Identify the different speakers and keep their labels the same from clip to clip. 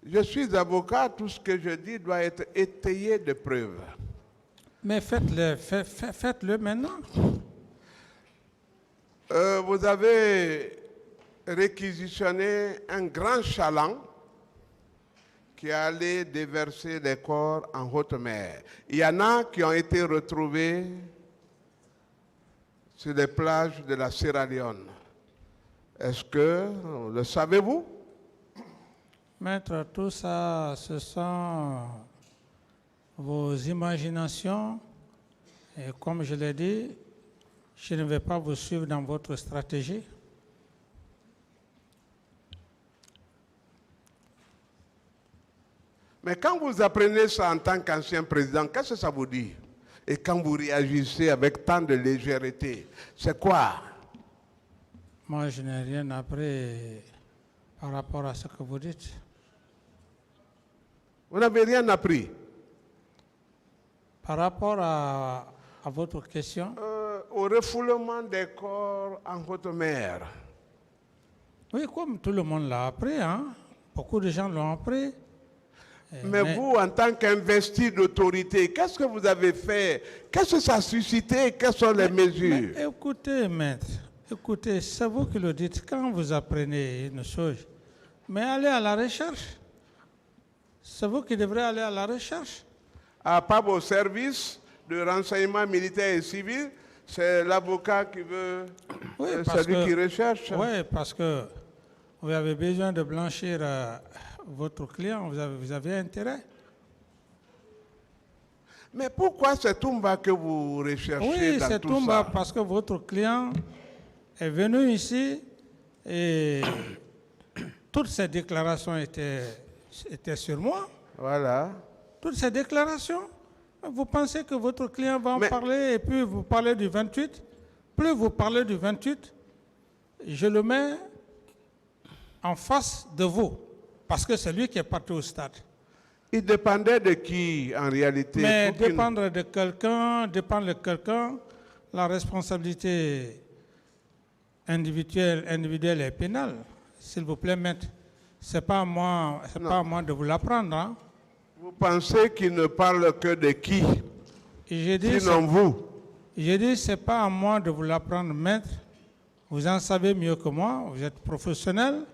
Speaker 1: Je suis avocat, tout ce que je dis doit être étayé de preuves.
Speaker 2: Mais faites-le maintenant.
Speaker 1: Vous avez réquisitionné un grand chaland qui allait déverser les corps en haute mer. Il y en a qui ont été retrouvés sur les plages de la Sierra Leone. Est-ce que le savez-vous?
Speaker 2: Maître, tout ça, ce sont vos imaginations. Et comme je l'ai dit, je ne vais pas vous suivre dans votre stratégie.
Speaker 1: Mais quand vous apprenez ça en tant qu'ancien président, qu'est-ce que ça vous dit? Et quand vous réagissez avec tant de légèreté, c'est quoi?
Speaker 2: Moi, je n'ai rien appris par rapport à ce que vous dites.
Speaker 1: Vous n'avez rien appris?
Speaker 2: Par rapport à votre question?
Speaker 1: Au refoulement des corps en haute mer.
Speaker 2: Oui, comme tout le monde l'a appris, hein? Beaucoup de gens l'ont appris.
Speaker 1: Mais vous, en tant qu'investi d'autorité, qu'est-ce que vous avez fait? Qu'est-ce que ça a suscité? Quelles sont les mesures?
Speaker 2: Mais écoutez, maître, écoutez, c'est vous qui le dites. Quand vous apprenez une chose, mais allez à la recherche. C'est vous qui devrez aller à la recherche.
Speaker 1: Ah, pas vos services de renseignement militaire et civil, c'est l'avocat qui veut,
Speaker 2: oui,
Speaker 1: celui qui recherche.
Speaker 2: Oui, parce que vous avez besoin de blanchir votre client, vous avez intérêt.
Speaker 1: Mais pourquoi c'est Toumba que vous recherchez dans tout ça?
Speaker 2: Oui, c'est Toumba parce que votre client est venu ici et toutes ces déclarations étaient sur moi.
Speaker 1: Voilà.
Speaker 2: Toutes ces déclarations. Vous pensez que votre client va en parler et puis vous parlez du 28? Plus vous parlez du 28, je le mets en face de vous. Parce que c'est lui qui est parti au stade.
Speaker 1: Il dépendait de qui, en réalité?
Speaker 2: Mais dépendre de quelqu'un, la responsabilité individuelle et pénale. S'il vous plaît, maître, c'est pas à moi de vous l'apprendre. Hein?
Speaker 1: Vous pensez qu'il ne parle que de qui? Sinon vous.
Speaker 2: J'ai dit, c'est pas à moi de vous l'apprendre, maître. Vous en savez mieux que moi, vous êtes professionnel.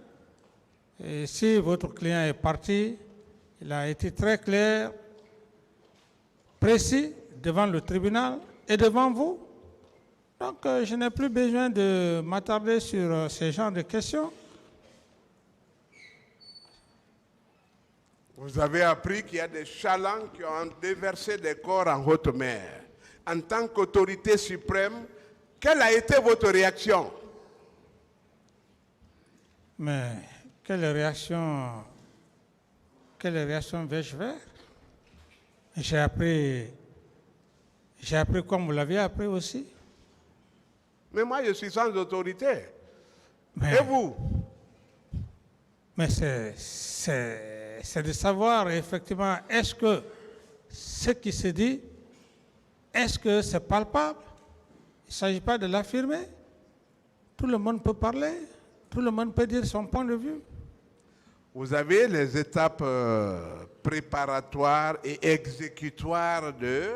Speaker 2: Et si votre client est parti, il a été très clair, précis devant le tribunal et devant vous. Donc, je n'ai plus besoin de m'attarder sur ces genres de questions.
Speaker 1: Vous avez appris qu'il y a des chalands qui ont déversé des corps en haute mer. En tant qu'autorité suprême, quelle a été votre réaction?
Speaker 2: Mais quelle réaction vais-je faire? J'ai appris comme vous l'aviez appris aussi.
Speaker 1: Mais moi, je suis sans autorité. Et vous?
Speaker 2: Mais c'est de savoir effectivement, est-ce que ce qui se dit, est-ce que c'est palpable? Il ne s'agit pas de l'affirmer. Tout le monde peut parler, tout le monde peut dire son point de vue.
Speaker 1: Vous avez les étapes préparatoires et exécutoires de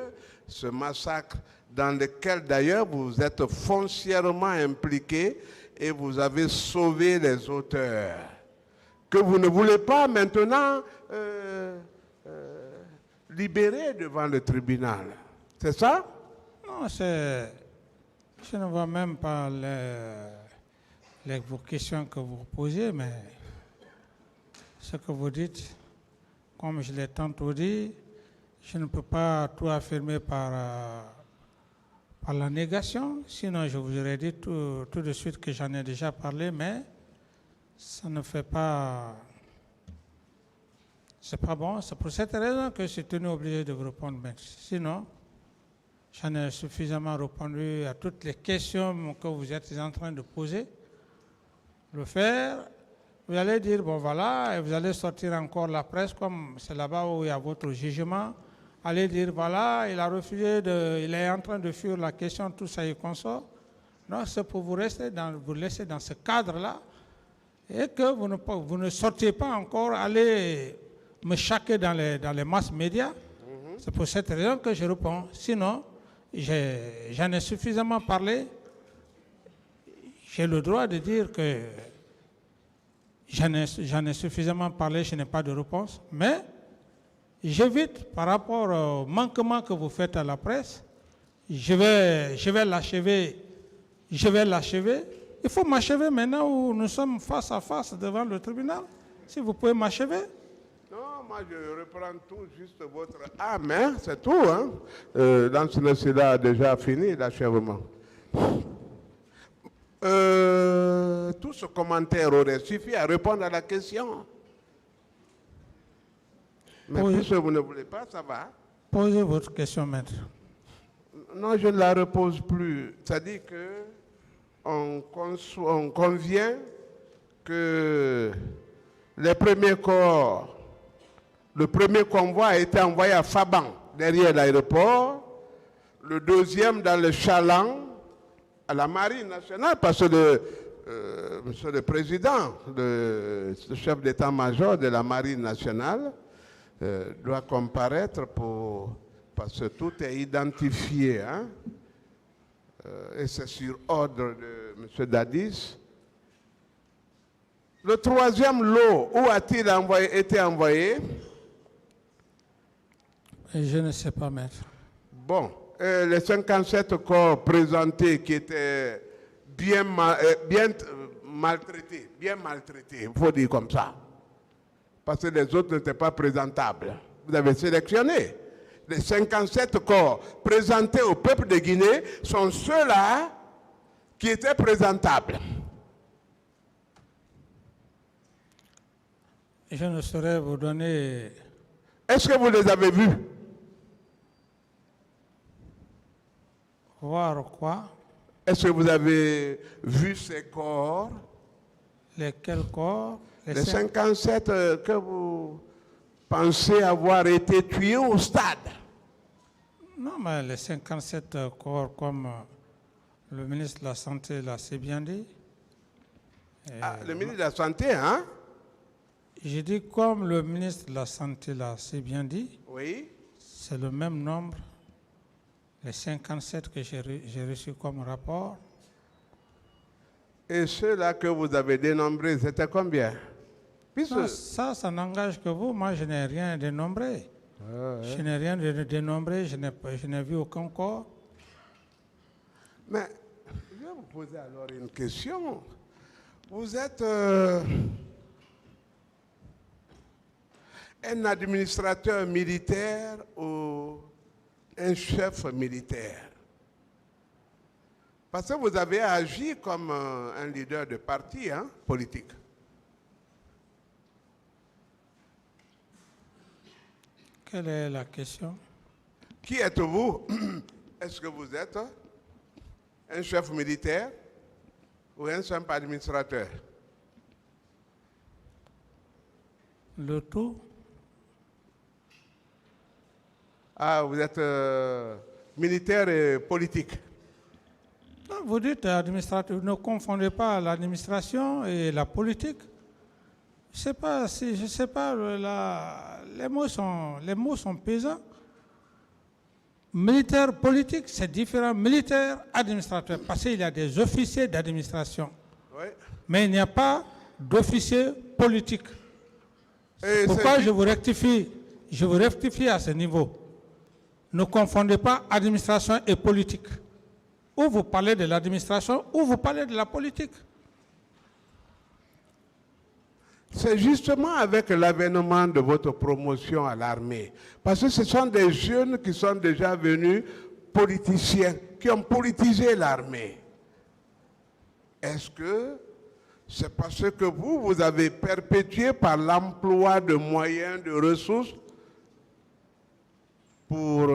Speaker 1: ce massacre dans lequel d'ailleurs vous êtes foncièrement impliqué et vous avez sauvé les auteurs. Que vous ne voulez pas maintenant libérer devant le tribunal. C'est ça?
Speaker 2: Non, je ne vois même pas vos questions que vous posez, mais ce que vous dites, comme je l'ai tantôt dit, je ne peux pas tout affirmer par la négation, sinon je vous aurais dit tout de suite que j'en ai déjà parlé, mais ça ne fait pas... C'est pas bon. C'est pour cette raison que je suis tenu obligé de vous répondre. Mais sinon, j'en ai suffisamment répondu à toutes les questions que vous êtes en train de poser. Le faire, vous allez dire, bon voilà, et vous allez sortir encore la presse, comme c'est là-bas où il y a votre jugement. Allez dire, voilà, il a refusé, il est en train de fuir la question, tout ça y consort. Non, c'est pour vous laisser dans ce cadre-là et que vous ne sortiez pas encore aller me chaquer dans les masses médias. C'est pour cette raison que je réponds. Sinon, j'en ai suffisamment parlé. J'ai le droit de dire que j'en ai suffisamment parlé, je n'ai pas de réponse. Mais j'évite, par rapport au manquement que vous faites à la presse, je vais l'achever. Il faut m'achever maintenant où nous sommes face à face devant le tribunal. Si vous pouvez m'achever.
Speaker 1: Non, moi je reprends tout, juste votre âme, hein, c'est tout. Hein. Dans ce dossier-là a déjà fini l'achèvement. Tout ce commentaire aurait suffi à répondre à la question. Mais puisque vous ne voulez pas, ça va.
Speaker 2: Posez votre question, maître.
Speaker 1: Non, je ne la repose plus. C'est-à-dire qu'on convient que les premiers corps, le premier convoi a été envoyé à Faban, derrière l'aéroport, le deuxième dans le Chaland, à la Marine nationale, parce que Monsieur le Président, le chef d'état-major de la Marine nationale, doit comparaître parce que tout est identifié. Hein? Et c'est sur ordre de M. Dadis. Le troisième lot, où a-t-il été envoyé?
Speaker 2: Je ne sais pas, maître.
Speaker 1: Bon, les 57 corps présentés qui étaient bien maltraités, il faut dire comme ça. Parce que les autres n'étaient pas présentables. Vous avez sélectionné. Les 57 corps présentés au peuple de Guinée sont ceux-là qui étaient présentables.
Speaker 2: Je ne saurais vous donner...
Speaker 1: Est-ce que vous les avez vus?
Speaker 2: Voir quoi?
Speaker 1: Est-ce que vous avez vu ces corps?
Speaker 2: Lesquels corps?
Speaker 1: Les 57 que vous pensez avoir été tués au stade.
Speaker 2: Non, mais les 57 corps, comme le ministre de la Santé l'a assez bien dit.
Speaker 1: Le ministre de la Santé, hein?
Speaker 2: J'ai dit comme le ministre de la Santé l'a assez bien dit.
Speaker 1: Oui.
Speaker 2: C'est le même nombre, les 57 que j'ai reçus comme rapport.
Speaker 1: Et ceux-là que vous avez dénombrés, c'était combien?
Speaker 2: Non, ça n'engage que vous. Moi, je n'ai rien dénombré. Je n'ai rien dénombré, je n'ai vu aucun corps.
Speaker 1: Mais je vais vous poser alors une question. Vous êtes un administrateur militaire ou un chef militaire? Parce que vous avez agi comme un leader de parti politique.
Speaker 2: Quelle est la question?
Speaker 1: Qui êtes-vous? Est-ce que vous êtes un chef militaire ou un simple administrateur?
Speaker 2: Le tout.
Speaker 1: Ah, vous êtes militaire et politique.
Speaker 2: Non, vous dites administrateur, ne confondez pas l'administration et la politique. Je ne sais pas, les mots sont pesants. Militaire, politique, c'est différent. Militaire, administrateur, parce qu'il y a des officiers d'administration.
Speaker 1: Oui.
Speaker 2: Mais il n'y a pas d'officiers politiques. Pourquoi je vous rectifie à ce niveau. Ne confondez pas administration et politique. Ou vous parlez de l'administration, ou vous parlez de la politique.
Speaker 1: C'est justement avec l'avènement de votre promotion à l'armée. Parce que ce sont des jeunes qui sont déjà venus politiciens, qui ont politisé l'armée. Est-ce que c'est parce que vous avez perpétué par l'emploi de moyens, de ressources pour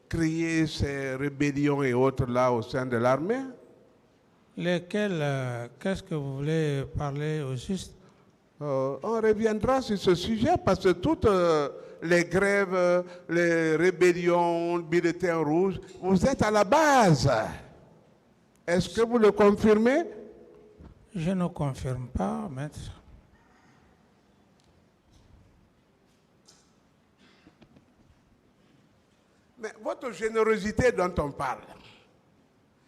Speaker 1: créer ces rébellions et autres là au sein de l'armée?
Speaker 2: Lesquels, qu'est-ce que vous voulez parler au juste?
Speaker 1: On reviendra sur ce sujet parce que toutes les grèves, les rébellions, le bulletin rouge, vous êtes à la base. Est-ce que vous le confirmez?
Speaker 2: Je ne confirme pas, maître.
Speaker 1: Mais votre générosité dont on parle,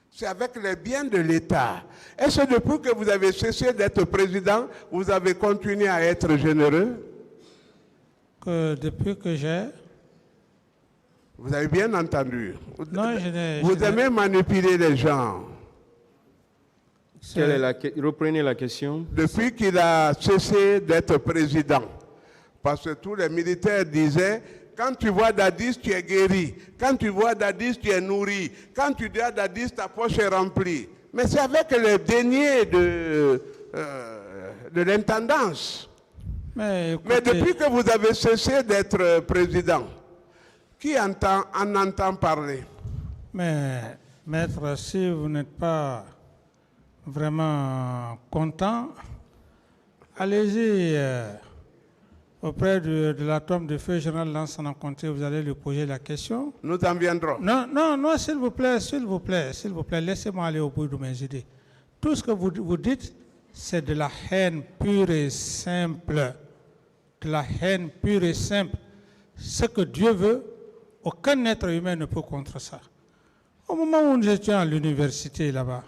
Speaker 1: c'est avec les biens de l'État. Est-ce que depuis que vous avez cessé d'être président, vous avez continué à être généreux?
Speaker 2: Que depuis que j'ai...
Speaker 1: Vous avez bien entendu.
Speaker 2: Non,
Speaker 1: Vous aimez manipuler les gens.
Speaker 3: Reprenez la question.
Speaker 1: Depuis qu'il a cessé d'être président. Parce que tous les militaires disaient, quand tu vois Dadis, tu es guéri. Quand tu vois Dadis, tu es nourri. Quand tu vois Dadis, ta poche est remplie. Mais c'est avec les deniers de l'intendance.
Speaker 2: Mais
Speaker 1: Mais depuis que vous avez cessé d'être président, qui en entend parler?
Speaker 2: Mais, maître, si vous n'êtes pas vraiment content, allez-y auprès de la tombe de feu général Lansana Conté, vous allez lui poser la question.
Speaker 1: Nous en viendrons.
Speaker 2: Non, s'il vous plaît, laissez-moi aller au bout de mes idées. Tout ce que vous dites, c'est de la haine pure et simple. De la haine pure et simple. Ce que Dieu veut, aucun être humain ne peut contre ça. Au moment où nous étions à l'université là-bas,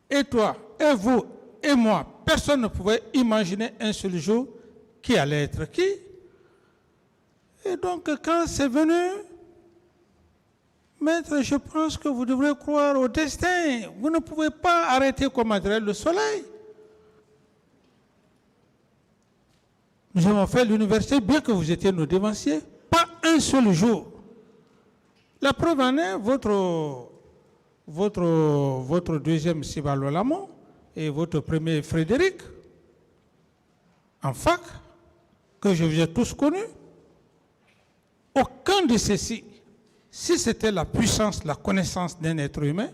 Speaker 2: et toi, et vous, et moi, personne ne pouvait imaginer un seul jour qui allait être qui. Et donc, quand c'est venu, maître, je pense que vous devrez croire au destin. Vous ne pouvez pas arrêter comme dirait le soleil. Nous avons fait l'université, bien que vous étiez nos dévanciers, pas un seul jour. La preuve en est, votre deuxième Sibalo Lamont et votre premier Frédéric, en fac, que je vous ai tous connus. Aucun de ceux-ci, si c'était la puissance, la connaissance d'un être humain,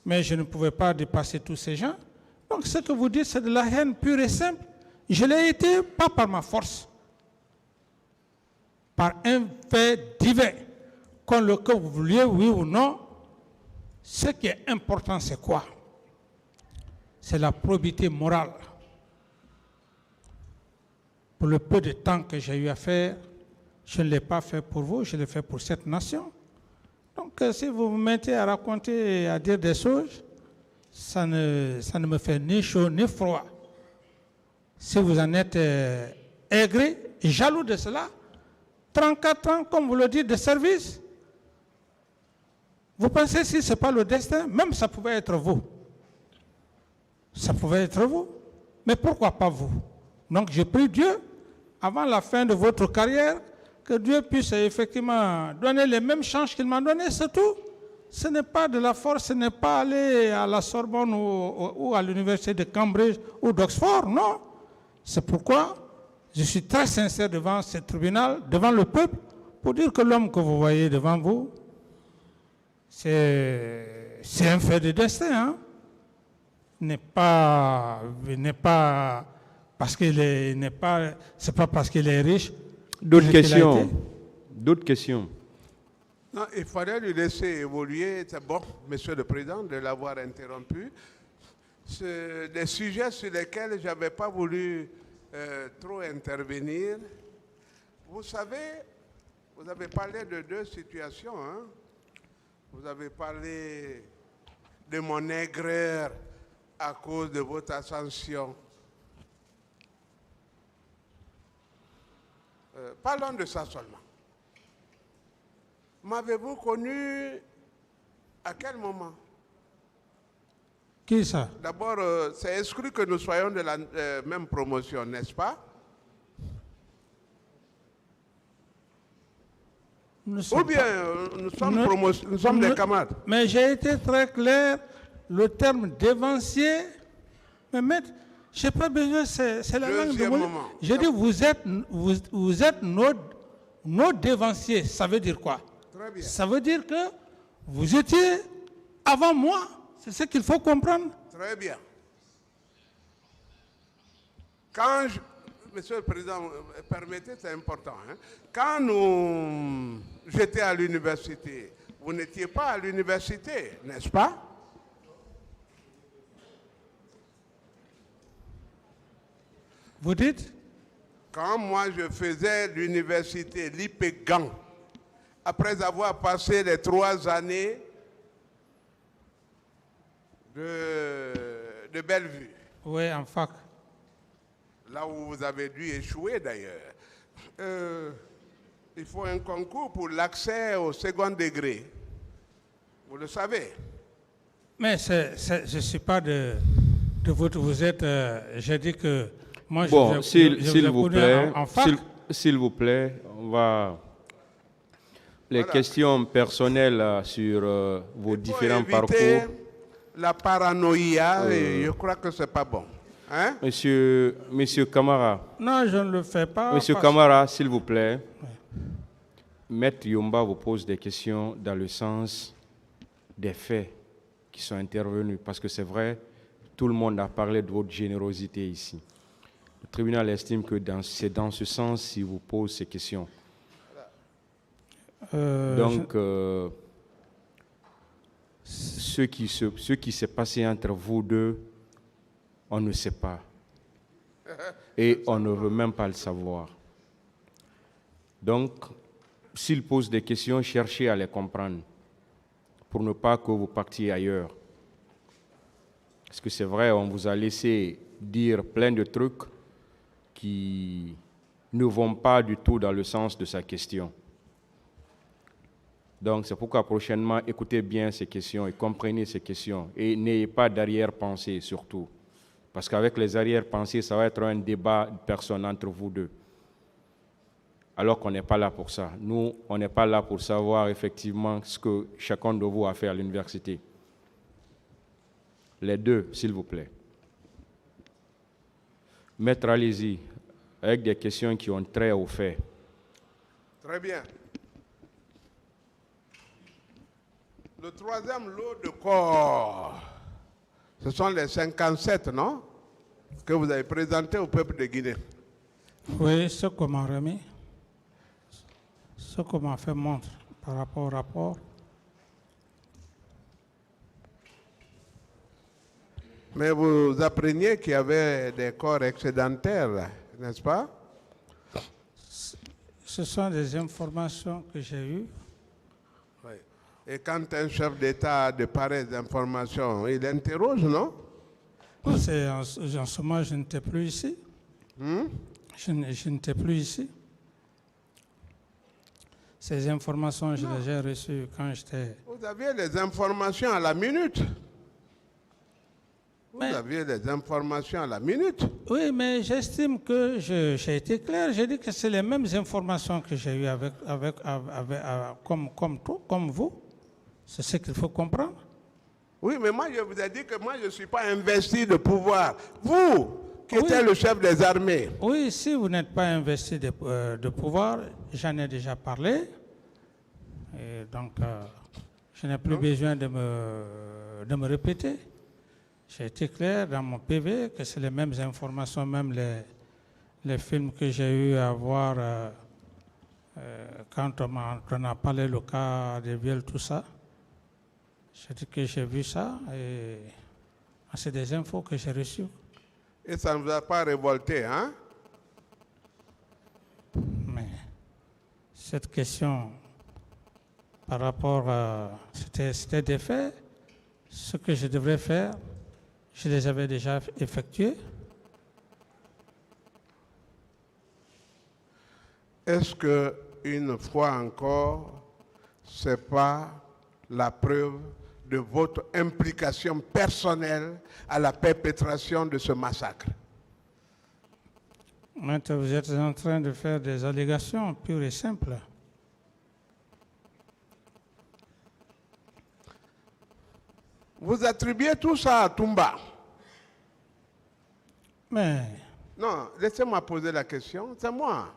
Speaker 2: mais je ne pouvais pas dépasser tous ces gens. Donc ce que vous dites, c'est de la haine pure et simple. Je l'ai été, pas par ma force, par un fait divin. Que vous vouliez, oui ou non, ce qui est important, c'est quoi? C'est la probité morale. Pour le peu de temps que j'ai eu à faire, je ne l'ai pas fait pour vous, je l'ai fait pour cette nation. Donc, si vous vous mettez à raconter et à dire des choses, ça ne me fait ni chaud ni froid. Si vous en êtes aigri et jaloux de cela, 34 ans, comme vous le dites, de service, vous pensez si ce n'est pas le destin, même ça pouvait être vous. Ça pouvait être vous, mais pourquoi pas vous? Donc je prie Dieu, avant la fin de votre carrière, que Dieu puisse effectivement donner les mêmes chances qu'il m'a donné, c'est tout. Ce n'est pas de la force, ce n'est pas aller à la Sorbonne ou à l'université de Cambridge ou d'Oxford, non. C'est pourquoi je suis très sincère devant ce tribunal, devant le peuple, pour dire que l'homme que vous voyez devant vous, c'est un fait de destin, hein. N'est pas parce qu'il est, c'est pas parce qu'il est riche.
Speaker 3: D'autres questions? D'autres questions?
Speaker 1: Non, il fallait lui laisser évoluer. C'est bon, Monsieur le Président, de l'avoir interrompu. C'est des sujets sur lesquels je n'avais pas voulu trop intervenir. Vous savez, vous avez parlé de deux situations, hein? Vous avez parlé de mon aigreur à cause de votre ascension. Parlons de ça seulement. M'avez-vous connu à quel moment?
Speaker 2: Qui ça?
Speaker 1: D'abord, c'est exclu que nous soyons de la même promotion, n'est-ce pas? Ou bien nous sommes des camarades.
Speaker 2: Mais j'ai été très clair, le terme dévancier, mais maître, je n'ai pas besoin, c'est la langue de mon... Je dis, vous êtes nos dévanciers, ça veut dire quoi?
Speaker 1: Très bien.
Speaker 2: Ça veut dire que vous étiez avant moi, c'est ce qu'il faut comprendre.
Speaker 1: Très bien. Monsieur le Président, permettez, c'est important. Hein? Quand j'étais à l'université, vous n'étiez pas à l'université, n'est-ce pas?
Speaker 2: Vous dites?
Speaker 1: Quand moi je faisais l'université, l'IPEGAN, après avoir passé les 3 années de Bellevue,
Speaker 2: Oui, en fac.
Speaker 1: là où vous avez dû échouer d'ailleurs. Il faut un concours pour l'accès au second degré. Vous le savez.
Speaker 2: Mais je ne suis pas de votre... Vous êtes... j'ai dit que... Moi,
Speaker 3: Bon, s'il
Speaker 2: vous ai
Speaker 3: vous
Speaker 2: connu
Speaker 3: plaît,
Speaker 2: en fac.
Speaker 3: s'il vous plaît, on va... Les
Speaker 1: Voilà.
Speaker 3: questions personnelles sur vos différents
Speaker 1: Pour éviter
Speaker 3: parcours.
Speaker 1: la paranoïa, et je crois que ce n'est pas bon. Hein?
Speaker 3: Monsieur Camara,
Speaker 2: Non, je ne le fais pas.
Speaker 3: Monsieur
Speaker 2: parce-
Speaker 3: Camara, s'il vous plaît, Maître Yomba vous pose des questions dans le sens des faits qui sont intervenus. Parce que c'est vrai, tout le monde a parlé de votre générosité ici. Le tribunal estime que c'est dans ce sens qu'il vous pose ces questions. Donc, ce qui s'est passé entre vous deux, on ne sait pas. Et on ne veut même pas le savoir. Donc, s'il pose des questions, cherchez à les comprendre pour ne pas que vous partiez ailleurs. Parce que c'est vrai, on vous a laissé dire plein de trucs qui ne vont pas du tout dans le sens de sa question. Donc, c'est pourquoi prochainement, écoutez bien ces questions et comprenez ces questions. Et n'ayez pas d'arrière-pensée surtout. Parce qu'avec les arrière-pensées, ça va être un débat de personnes entre vous deux. Alors qu'on n'est pas là pour ça. Nous, on n'est pas là pour savoir effectivement ce que chacun de vous a fait à l'université. Les deux, s'il vous plaît. Maître, allez-y, avec des questions qui ont trait aux faits.
Speaker 1: Très bien. Le troisième lot de corps, ce sont les 57, non? Que vous avez présenté au peuple de Guinée.
Speaker 2: Oui, ce qu'on m'a remis, ce qu'on m'a fait montre par rapport au rapport.
Speaker 1: Mais vous appreniez qu'il y avait des corps excédentaires, n'est-ce pas?
Speaker 2: Ce sont des informations que j'ai eues.
Speaker 1: Oui. Et quand un chef d'État a de pareilles informations, il interroge, non?
Speaker 2: En ce moment, je n'étais plus ici. Je n'étais plus ici. Ces informations, je les ai reçues quand j'étais...
Speaker 1: Vous aviez les informations à la minute. Vous
Speaker 2: Mais-
Speaker 1: aviez les informations à la minute.
Speaker 2: Oui, mais j'estime que j'ai été clair. J'ai dit que c'est les mêmes informations que j'ai eues comme vous. C'est ce qu'il faut comprendre.
Speaker 1: Oui, mais moi, je vous ai dit que moi, je ne suis pas investi de pouvoir. Vous, qui
Speaker 2: Oui.
Speaker 1: êtes le chef des armées,
Speaker 2: Oui, si vous n'êtes pas investi de pouvoir, j'en ai déjà parlé. Et donc, je n'ai plus besoin de me répéter. J'ai été clair dans mon PV que c'est les mêmes informations, même les films que j'ai eu à voir quand on a parlé le cas de viol, tout ça. J'ai dit que j'ai vu ça et c'est des infos que j'ai reçues.
Speaker 1: et ça ne vous a pas révolté, hein?
Speaker 2: Mais cette question par rapport à... C'était des faits. Ce que je devrais faire, je les avais déjà effectués.
Speaker 1: Est-ce que, une fois encore, ce n'est pas la preuve de votre implication personnelle à la perpétration de ce massacre?
Speaker 2: Maintenant, vous êtes en train de faire des allégations pures et simples.
Speaker 1: Vous attribuez tout ça à Toumba.
Speaker 2: Mais
Speaker 1: Non, laissez-moi poser la question, c'est moi.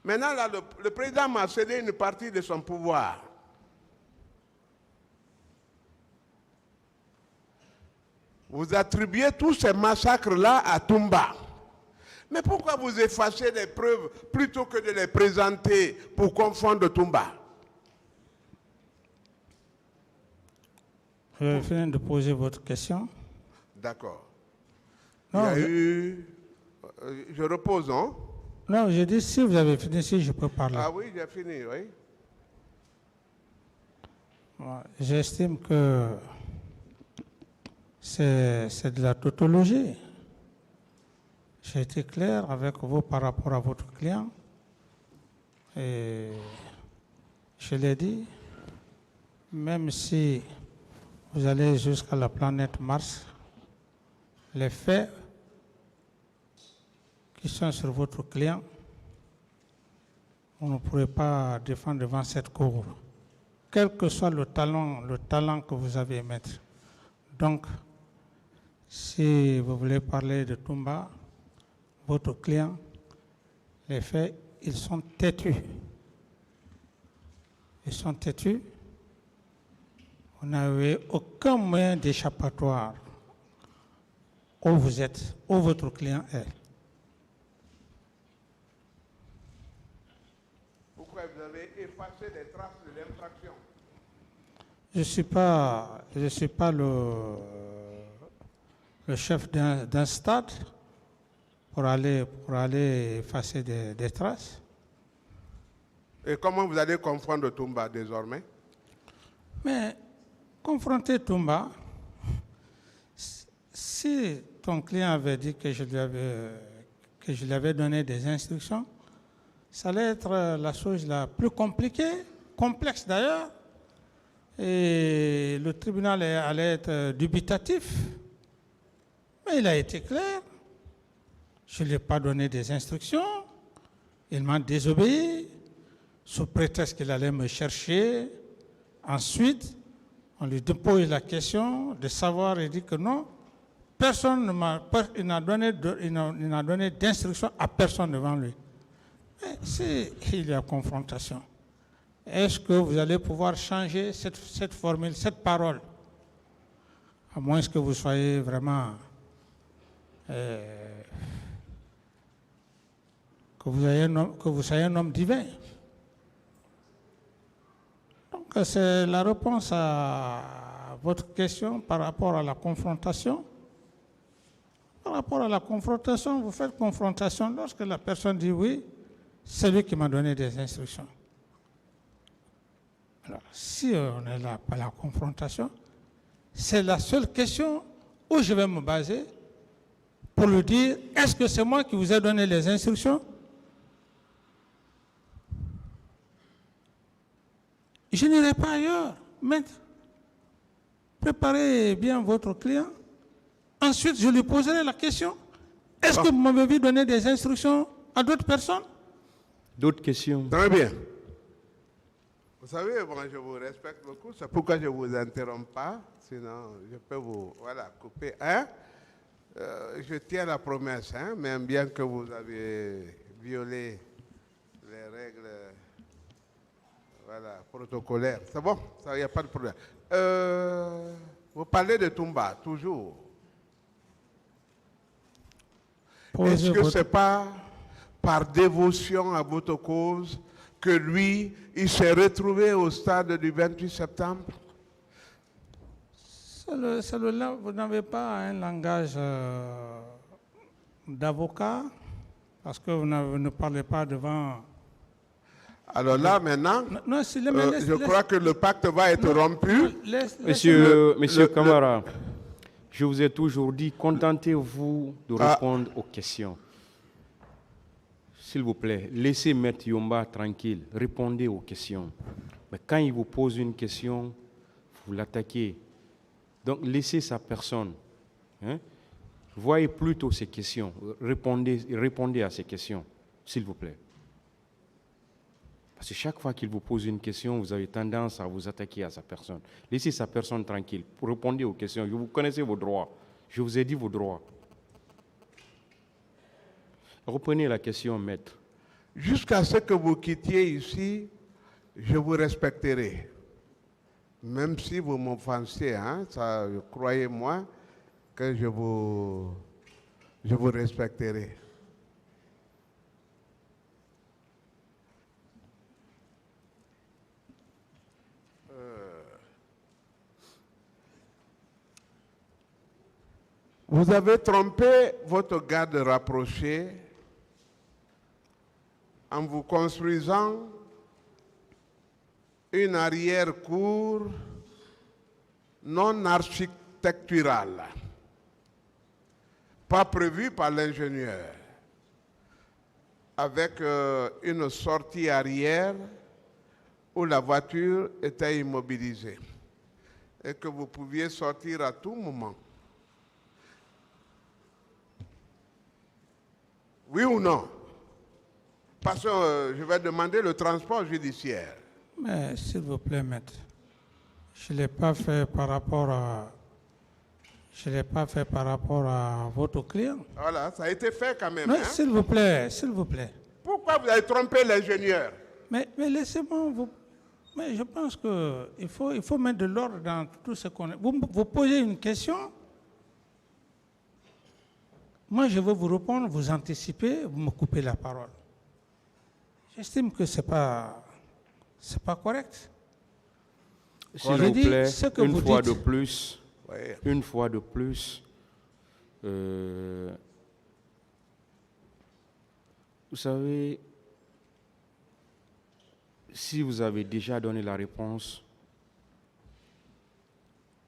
Speaker 1: Maintenant, là, le président m'a cédé une partie de son pouvoir. Vous attribuez tous ces massacres-là à Toumba. Mais pourquoi vous effacez les preuves plutôt que de les présenter pour confondre Toumba?
Speaker 2: je vais finir de poser votre question.
Speaker 1: D'accord.
Speaker 2: Non,
Speaker 1: Il y a eu... je repose, hein?
Speaker 2: Non, je dis si vous avez fini, si je peux parler.
Speaker 1: Ah oui, j'ai fini, oui.
Speaker 2: Moi, j'estime que c'est de la tautologie. J'ai été clair avec vous par rapport à votre client. Et je l'ai dit, même si vous allez jusqu'à la planète Mars, les faits qui sont sur votre client, vous ne pourrez pas défendre devant cette cour, quel que soit le talent que vous avez à mettre. Donc, si vous voulez parler de Toumba, votre client, les faits, ils sont têtus. Ils sont têtus. Vous n'avez aucun moyen d'échappatoire où vous êtes, où votre client est.
Speaker 1: Pourquoi vous avez effacé les traces de l'infraction?
Speaker 2: Je ne suis pas le chef d'un stade pour aller effacer des traces.
Speaker 1: Et comment vous allez confondre Toumba désormais?
Speaker 2: Mais confronter Toumba, si ton client avait dit que je lui avais donné des instructions, ça allait être la chose la plus compliquée, complexe d'ailleurs, et le tribunal allait être dubitatif. Mais il a été clair. Je ne lui ai pas donné des instructions. Il m'a désobéi sous prétexte qu'il allait me chercher. Ensuite, on lui dépose la question de savoir, il dit que non, personne il n'a donné d'instruction à personne devant lui. Mais s'il y a confrontation, est-ce que vous allez pouvoir changer cette formule, cette parole? À moins que vous soyez vraiment... que vous soyez un homme divin. Donc, c'est la réponse à votre question par rapport à la confrontation. Par rapport à la confrontation, vous faites confrontation lorsque la personne dit oui, c'est lui qui m'a donné des instructions. Alors, si on est là par la confrontation, c'est la seule question où je vais me baser pour lui dire, est-ce que c'est moi qui vous ai donné les instructions? Je n'irai pas ailleurs. Maître, préparez bien votre client. Ensuite, je lui poserai la question. Est-ce que vous m'avez vu donner des instructions à d'autres personnes?
Speaker 3: D'autres questions?
Speaker 1: Très bien. Vous savez, bon, je vous respecte beaucoup. C'est pourquoi je ne vous interromps pas. Sinon, je peux vous couper. Hein? Je tiens la promesse, hein, même bien que vous avez violé les règles protocolaires. C'est bon, il n'y a pas de problème. Vous parlez de Toumba, toujours. Est-ce que ce n'est pas par dévotion à votre cause que lui, il s'est retrouvé au stade du 28 septembre?
Speaker 2: Vous n'avez pas un langage d'avocat parce que vous ne parlez pas devant...
Speaker 1: Alors là, maintenant, je crois que le pacte va être rompu.
Speaker 3: Monsieur Camara, je vous ai toujours dit, contentez-vous de répondre aux questions. S'il vous plaît, laissez Maître Yomba tranquille, répondez aux questions. Mais quand il vous pose une question, vous l'attaquez. Donc, laissez sa personne. Hein? Voyez plutôt ses questions. Répondez à ces questions, s'il vous plaît. Parce que chaque fois qu'il vous pose une question, vous avez tendance à vous attaquer à sa personne. Laissez sa personne tranquille. Répondez aux questions. Vous connaissez vos droits. Je vous ai dit vos droits. Reprenez la question, maître.
Speaker 1: Jusqu'à ce que vous quittiez ici, je vous respecterai. Même si vous m'offensez, hein, croyez-moi que je vous respecterai. Vous avez trompé votre garde rapproché en vous construisant une arrière-cour non architecturale, pas prévue par l'ingénieur, avec une sortie arrière où la voiture était immobilisée et que vous pouviez sortir à tout moment. Oui ou non? Parce que je vais demander le transport judiciaire.
Speaker 2: Mais s'il vous plaît, maître, je ne l'ai pas fait par rapport à... Je ne l'ai pas fait par rapport à votre client.
Speaker 1: Voilà, ça a été fait quand même.
Speaker 2: Mais
Speaker 1: Hein?
Speaker 2: s'il vous plaît, s'il vous plaît.
Speaker 1: Pourquoi vous avez trompé l'ingénieur?
Speaker 2: Mais laissez-moi vous... Mais je pense qu'il faut mettre de l'ordre dans tout ce qu'on... Vous posez une question, moi je veux vous répondre, vous anticipez, vous me coupez la parole. J'estime que c'est pas correct.
Speaker 3: S'il vous plaît,
Speaker 2: ce que
Speaker 3: une
Speaker 2: vous
Speaker 3: fois
Speaker 2: dites.
Speaker 3: de plus,
Speaker 1: Ouais.
Speaker 3: une fois de plus, vous savez, si vous avez déjà donné la réponse,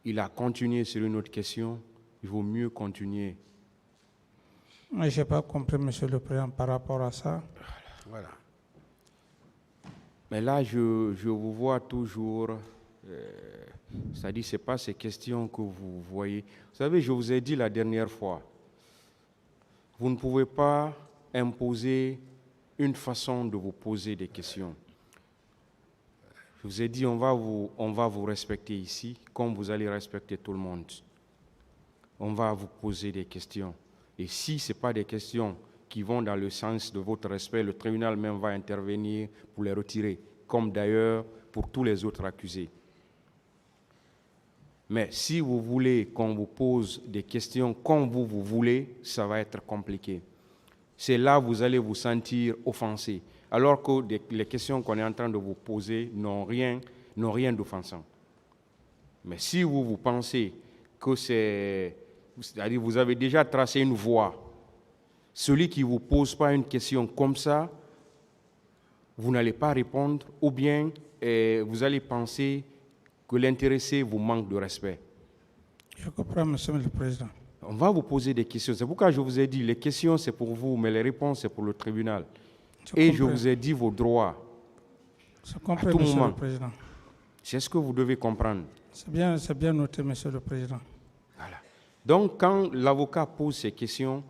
Speaker 3: il a continué sur une autre question, il vaut mieux continuer.
Speaker 2: Mais je n'ai pas compris, Monsieur le Président, par rapport à ça.
Speaker 1: Voilà.
Speaker 3: Mais là, je vous vois toujours, c'est-à-dire ce n'est pas ces questions que vous voyez. Vous savez, je vous ai dit la dernière fois, vous ne pouvez pas imposer une façon de vous poser des questions. Je vous ai dit, on va vous respecter ici, comme vous allez respecter tout le monde. On va vous poser des questions. Et si ce n'est pas des questions qui vont dans le sens de votre respect, le tribunal même va intervenir pour les retirer, comme d'ailleurs pour tous les autres accusés. Mais si vous voulez qu'on vous pose des questions comme vous voulez, ça va être compliqué. C'est là que vous allez vous sentir offensé, alors que les questions qu'on est en train de vous poser n'ont rien d'offensant. Mais si vous pensez que c'est-à-dire vous avez déjà tracé une voie, celui qui ne vous pose pas une question comme ça, vous n'allez pas répondre, ou bien vous allez penser que l'intéressé vous manque de respect.
Speaker 2: Je comprends, Monsieur le Président.
Speaker 3: On va vous poser des questions. C'est pourquoi je vous ai dit, les questions c'est pour vous, mais les réponses c'est pour le tribunal. Je vous ai dit vos droits.
Speaker 2: Je comprends,
Speaker 3: à tout
Speaker 2: Monsieur
Speaker 3: moment.
Speaker 2: le Président.
Speaker 3: C'est ce que vous devez comprendre.
Speaker 2: C'est bien noté, Monsieur le Président.
Speaker 3: Voilà. Donc, quand l'avocat pose ces questions,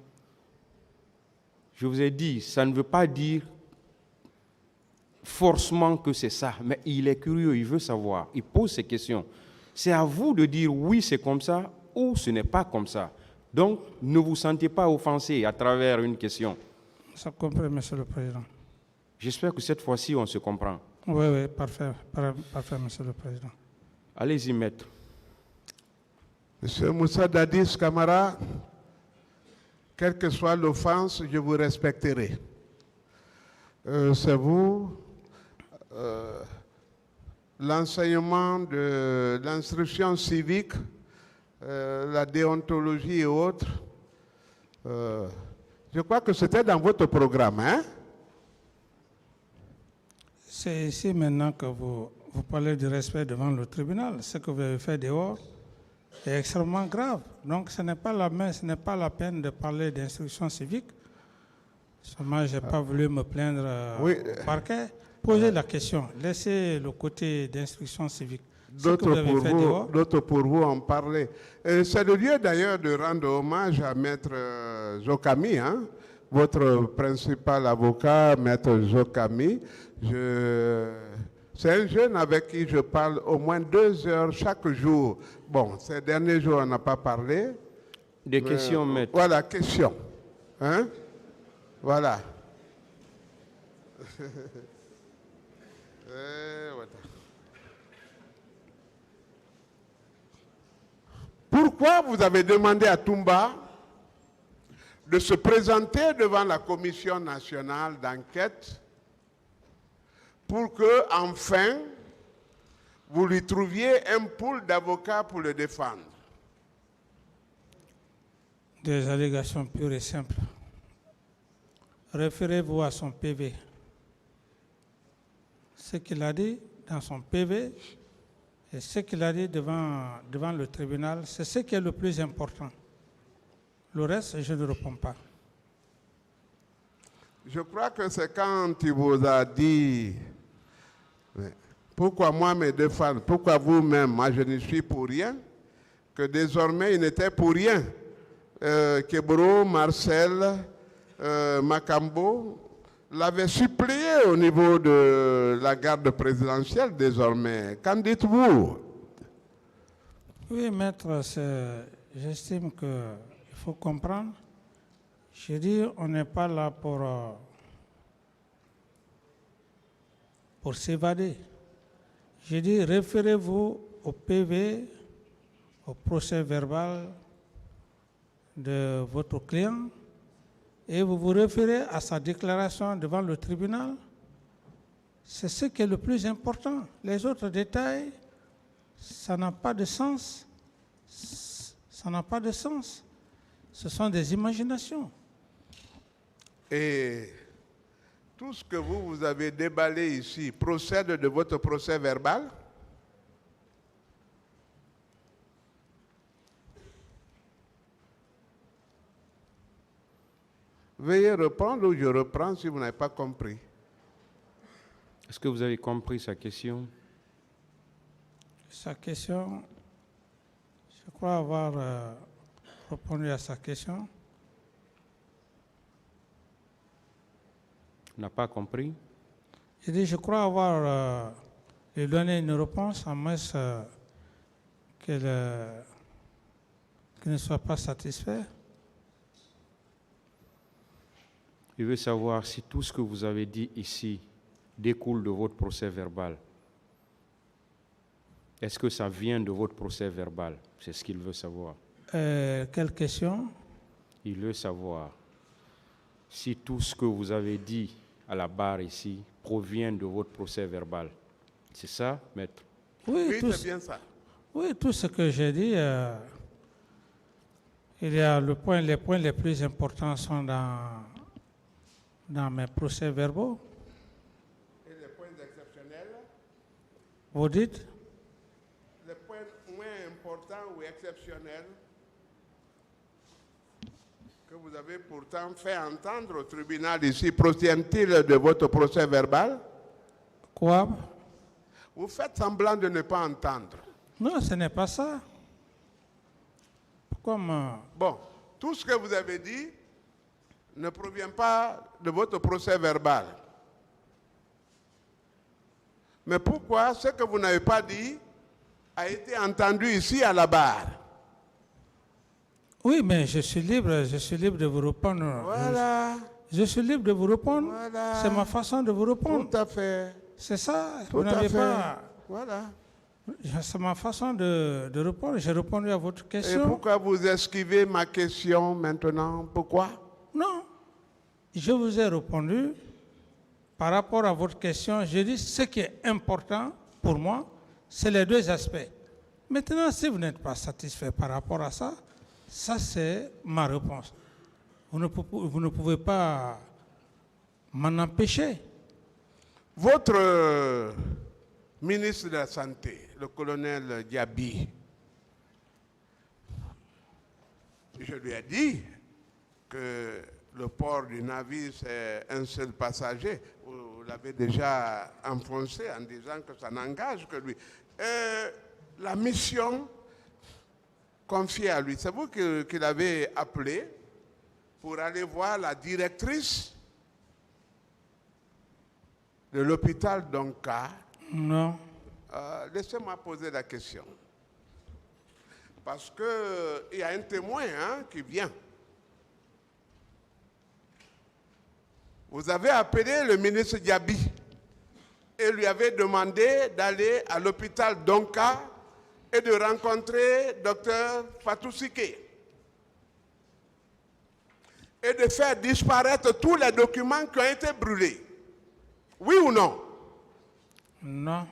Speaker 3: je vous ai dit, ça ne veut pas dire forcément que c'est ça, mais il est curieux, il veut savoir, il pose ces questions. C'est à vous de dire oui, c'est comme ça, ou ce n'est pas comme ça. Donc, ne vous sentez pas offensé à travers une question.
Speaker 2: Je comprends, Monsieur le Président.
Speaker 3: J'espère que cette fois-ci, on se comprend.
Speaker 2: Oui, parfait, Monsieur le Président.
Speaker 3: Allez-y, maître.
Speaker 1: Monsieur Moussa Dadis Camara, quelle que soit l'offense, je vous respecterai. C'est vous, l'enseignement de l'instruction civique, la déontologie et autres. Je crois que c'était dans votre programme, hein?
Speaker 2: C'est ici maintenant que vous parlez du respect devant le tribunal. Ce que vous avez fait dehors est extrêmement grave. Donc ce n'est pas la peine de parler d'instruction civique. Seulement, je n'ai pas voulu me plaindre au parquet. Posez la question. Laissez le côté d'instruction civique.
Speaker 1: D'autres pour vous en parler. C'est le lieu d'ailleurs de rendre hommage à Maître Zokami, hein? Votre principal avocat, Maître Zokami. C'est un jeune avec qui je parle au moins 2 heures chaque jour. Bon, ces derniers jours, on n'a pas parlé.
Speaker 3: Des questions, maître.
Speaker 1: Voilà, question. Hein? Voilà. Pourquoi vous avez demandé à Toumba de se présenter devant la Commission nationale d'enquête pour que, enfin, vous lui trouviez un pool d'avocats pour le défendre?
Speaker 2: Des allégations pures et simples. Référez-vous à son PV. ce qu'il a dit dans son PV et ce qu'il a dit devant le tribunal, c'est ce qui est le plus important. Le reste, je ne réponds pas.
Speaker 1: Je crois que c'est quand il vous a dit, pourquoi moi mes deux femmes, pourquoi vous-même, moi je ne suis pour rien, que désormais il n'était pour rien. Kebro, Marcel, Makambo l'avaient supplié au niveau de la garde présidentielle désormais. Qu'en dites-vous?
Speaker 2: Oui, maître, j'estime qu'il faut comprendre. Je dis, on n'est pas là pour s'évader. Je dis, référez-vous au PV, au procès verbal de votre client et vous vous référez à sa déclaration devant le tribunal. C'est ce qui est le plus important. Les autres détails, ça n'a pas de sens. Ça n'a pas de sens. Ce sont des imaginations.
Speaker 1: Et tout ce que vous avez déballé ici procède de votre procès verbal? Veuillez répondre ou je reprends si vous n'avez pas compris.
Speaker 3: Est-ce que vous avez compris sa question?
Speaker 2: Sa question, je crois avoir répondu à sa question.
Speaker 3: N'a pas compris?
Speaker 2: Je dis, je crois avoir lui donné une réponse, à moins qu'elle ne soit pas satisfaite.
Speaker 3: Je veux savoir si tout ce que vous avez dit ici découle de votre procès verbal. Est-ce que ça vient de votre procès verbal? C'est ce qu'il veut savoir.
Speaker 2: Quelle question?
Speaker 3: Il veut savoir si tout ce que vous avez dit à la barre ici provient de votre procès verbal. C'est ça, maître?
Speaker 1: Oui, c'est bien ça.
Speaker 2: Oui, tout ce que j'ai dit, il y a les points les plus importants sont dans mes procès verbaux.
Speaker 1: Et les points exceptionnels?
Speaker 2: Vous dites?
Speaker 1: Les points moins importants ou exceptionnels que vous avez pourtant fait entendre au tribunal ici, proviennent-ils de votre procès verbal?
Speaker 2: Quoi?
Speaker 1: Vous faites semblant de ne pas entendre.
Speaker 2: Non, ce n'est pas ça. Comme
Speaker 1: Bon, tout ce que vous avez dit ne provient pas de votre procès verbal. Mais pourquoi ce que vous n'avez pas dit a été entendu ici à la barre?
Speaker 2: oui, mais je suis libre de vous répondre.
Speaker 1: Voilà.
Speaker 2: Je suis libre de vous répondre.
Speaker 1: Voilà.
Speaker 2: C'est ma façon de vous répondre.
Speaker 1: Tout à fait.
Speaker 2: C'est ça.
Speaker 1: Tout
Speaker 2: Vous
Speaker 1: à
Speaker 2: n'avez
Speaker 1: fait.
Speaker 2: pas.
Speaker 1: Voilà.
Speaker 2: C'est ma façon de répondre. J'ai répondu à votre
Speaker 1: Et
Speaker 2: question.
Speaker 1: pourquoi vous esquivez ma question maintenant? Pourquoi?
Speaker 2: Non. Je vous ai répondu par rapport à votre question. Je dis ce qui est important pour moi, c'est les deux aspects. Maintenant, si vous n'êtes pas satisfait par rapport à ça, ça c'est ma réponse. Vous ne pouvez pas m'en empêcher.
Speaker 1: Votre ministre de la Santé, le colonel Diaby, je lui ai dit que le port du navire, c'est un seul passager. Vous l'avez déjà enfoncé en disant que ça n'engage que lui. La mission confiée à lui, c'est vous qui l'avez appelé pour aller voir la directrice de l'hôpital d'Onka.
Speaker 2: Non.
Speaker 1: Laissez-moi poser la question. Parce qu'il y a un témoin qui vient. Vous avez appelé le ministre Diaby et lui avez demandé d'aller à l'hôpital d'Onka et de rencontrer Dr Fatou Sike et de faire disparaître tous les documents qui ont été brûlés. Oui ou non?
Speaker 2: Non.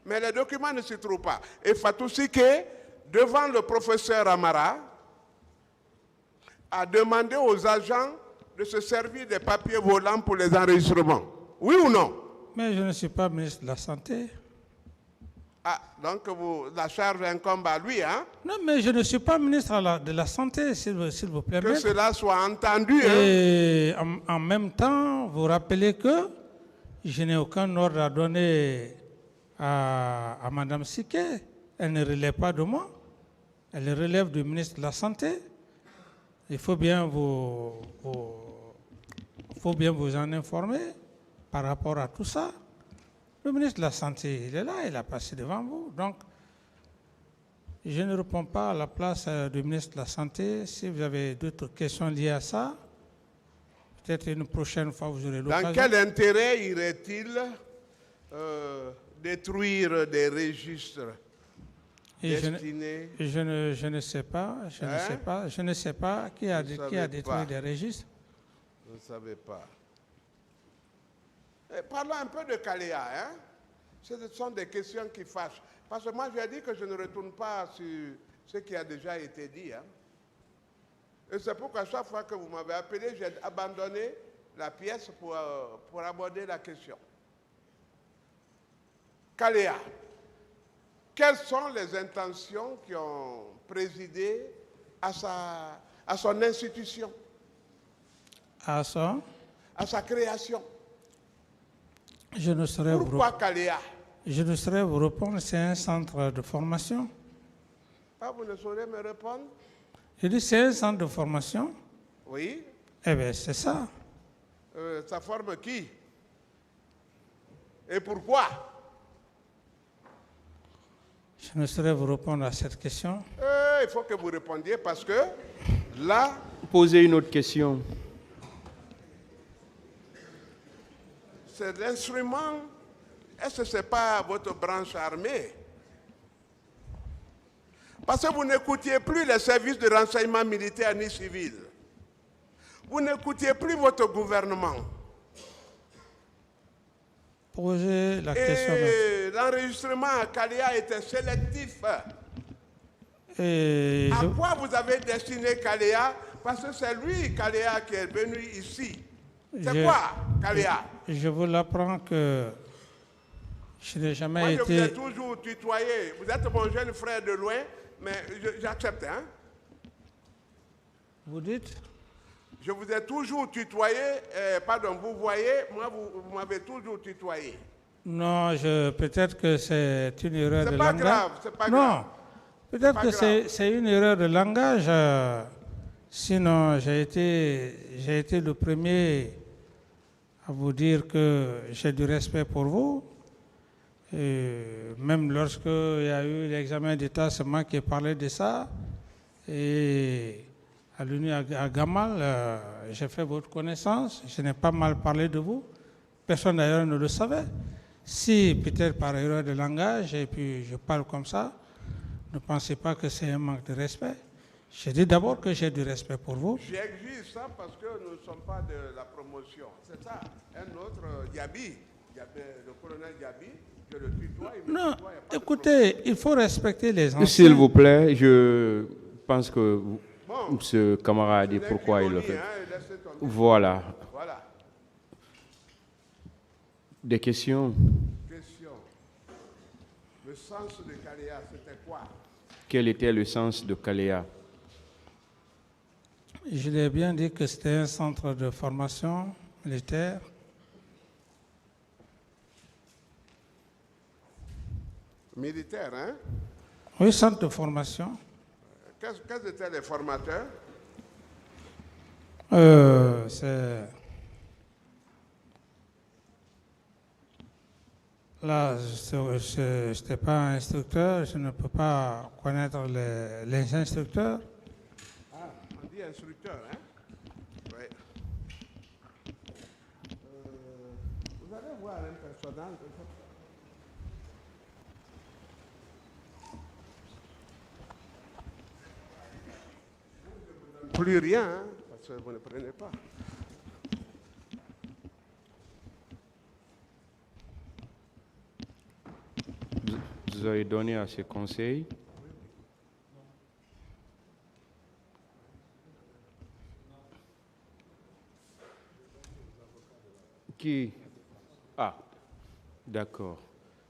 Speaker 1: Mais les documents ne se trouvent pas. Et Fatou Sike, devant le professeur Amara, a demandé aux agents de se servir des papiers volants pour les enregistrements. Oui ou non?
Speaker 2: Mais je ne suis pas ministre de la Santé.
Speaker 1: Ah, donc la charge incombe à lui, hein?
Speaker 2: Non, mais je ne suis pas ministre de la Santé, s'il vous plaît.
Speaker 1: Que
Speaker 2: maître.
Speaker 1: cela soit entendu, hein?
Speaker 2: Et en même temps, vous rappelez que je n'ai aucun ordre à donner à Mme Siké. Elle ne relève pas de moi. Elle relève du ministre de la Santé. Il faut bien vous en informer par rapport à tout ça. Le ministre de la Santé, il est là, il a passé devant vous. Donc, je ne réponds pas à la place du ministre de la Santé. Si vous avez d'autres questions liées à ça, peut-être une prochaine fois, vous aurez l'occasion.
Speaker 1: Dans quel intérêt irait-il détruire des registres destinés?
Speaker 2: Je ne sais pas, je ne sais pas qui a détruit des registres.
Speaker 1: Vous ne savez pas. Parlons un peu de Caléa, hein? Ce sont des questions qui fâchent. Parce que moi, j'ai dit que je ne retourne pas sur ce qui a déjà été dit. Hein? Et c'est pourquoi chaque fois que vous m'avez appelé, j'ai abandonné la pièce pour aborder la question. Caléa, quelles sont les intentions qui ont présidé à son institution,
Speaker 2: À ça,
Speaker 1: à sa création?
Speaker 2: je ne saurais
Speaker 1: Pourquoi Caléa?
Speaker 2: Je ne saurais vous répondre, c'est un centre de formation.
Speaker 1: Ah, vous ne saurez me répondre?
Speaker 2: Je dis, c'est un centre de formation.
Speaker 1: Oui.
Speaker 2: Eh bien, c'est ça.
Speaker 1: Ça forme qui? Et pourquoi?
Speaker 2: Je ne saurais vous répondre à cette question.
Speaker 1: Il faut que vous répondiez parce que là...
Speaker 3: Posez une autre question.
Speaker 1: C'est l'instrument. Est-ce que ce n'est pas votre branche armée? Parce que vous n'écoutiez plus les services de renseignement militaire ni civil. Vous n'écoutiez plus votre gouvernement.
Speaker 2: Posez la question.
Speaker 1: Et l'enregistrement à Caléa était sélectif. À quoi vous avez destiné Caléa? Parce que c'est lui, Caléa, qui est venu ici. C'est quoi, Caléa?
Speaker 2: Je vous l'apprends que je n'ai jamais été...
Speaker 1: Moi, je vous ai toujours tutoyé. Vous êtes mon jeune frère de loin, mais j'accepte, hein?
Speaker 2: Vous dites?
Speaker 1: Je vous ai toujours tutoyé, vous voyez, moi, vous m'avez toujours tutoyé.
Speaker 2: Non, peut-être que c'est une erreur de langage.
Speaker 1: C'est pas grave.
Speaker 2: Non, peut-être que c'est une erreur de langage. Sinon, j'ai été le premier à vous dire que j'ai du respect pour vous. Et même lorsqu'il y a eu l'examen d'État, c'est moi qui ai parlé de ça. Et à l'UNI à Gamal, j'ai fait votre connaissance. Je n'ai pas mal parlé de vous. Personne d'ailleurs ne le savait. Si peut-être par erreur de langage, et puis je parle comme ça, ne pensez pas que c'est un manque de respect. Je dis d'abord que j'ai du respect pour vous.
Speaker 1: J'exige ça parce que nous ne sommes pas de la promotion. C'est ça. Un autre, Diaby, le colonel Diaby, je le tutoie.
Speaker 2: Non, écoutez, il faut respecter les anciens.
Speaker 3: S'il vous plaît, je pense que ce camarade dit pourquoi il le fait. Voilà. Des questions?
Speaker 1: Le sens de Caléa, c'était quoi?
Speaker 3: Quel était le sens de Caléa?
Speaker 2: Je l'ai bien dit que c'était un centre de formation militaire.
Speaker 1: Militaire, hein?
Speaker 2: Oui, centre de formation.
Speaker 1: Quels étaient les formateurs?
Speaker 2: Là, je n'étais pas instructeur, je ne peux pas connaître les instructeurs.
Speaker 1: Ah, on dit instructeur, hein? Oui. Vous allez voir un personnage. Plus rien, hein, parce que vous ne prenez pas.
Speaker 3: Vous avez donné à ces conseils? Qui? Ah, D'accord.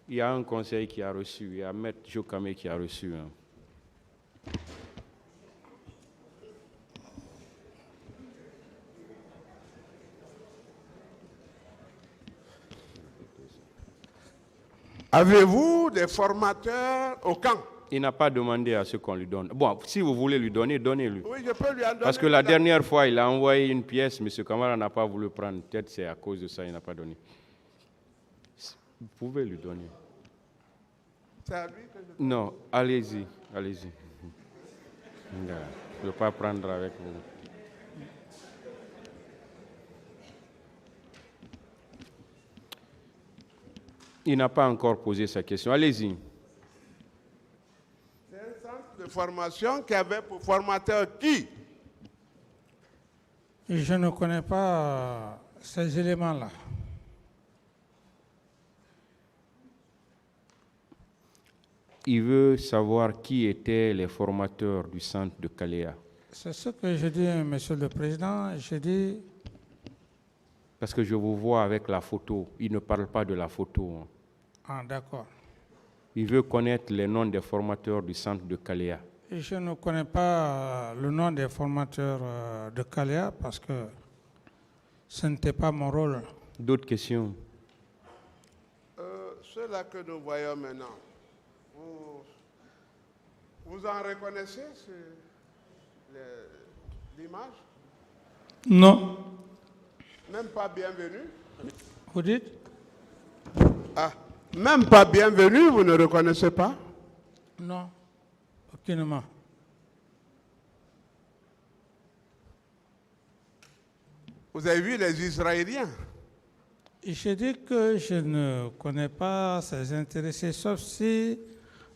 Speaker 3: Il y a un conseil qui a reçu, il y a Maître Jokame qui a reçu.
Speaker 1: Avez-vous des formateurs au camp?
Speaker 3: Il n'a pas demandé à ce qu'on lui donne. Bon, si vous voulez lui donner, donnez-lui.
Speaker 1: Oui, je peux lui en donner.
Speaker 3: Parce que la dernière fois, il a envoyé une pièce, M. Kamara n'a pas voulu prendre. Peut-être c'est à cause de ça qu'il n'a pas donné. Vous pouvez lui donner.
Speaker 1: C'est à lui que je...
Speaker 3: Non, allez-y, allez-y. Je ne veux pas prendre avec vous. Il n'a pas encore posé sa question. Allez-y.
Speaker 1: C'est un centre de formation qui avait pour formateur qui?
Speaker 2: Je ne connais pas ces éléments-là.
Speaker 3: Il veut savoir qui étaient les formateurs du centre de Kalea.
Speaker 2: C'est ce que je dis, Monsieur le Président. Je dis...
Speaker 3: Parce que je vous vois avec la photo. Il ne parle pas de la photo.
Speaker 2: Ah, d'accord.
Speaker 3: Il veut connaître les noms des formateurs du centre de Kalea.
Speaker 2: Et je ne connais pas le nom des formateurs de Kalea parce que ce n'était pas mon rôle.
Speaker 3: D'autres questions?
Speaker 1: Ceux-là que nous voyons maintenant, vous en reconnaissez l'image?
Speaker 2: Non.
Speaker 1: Même pas bienvenue?
Speaker 2: Vous dites?
Speaker 1: Ah, même pas bienvenue, vous ne reconnaissez pas?
Speaker 2: Non, aucunement.
Speaker 1: Vous avez vu les Israéliens?
Speaker 2: Je dis que je ne connais pas ces intéressés, sauf si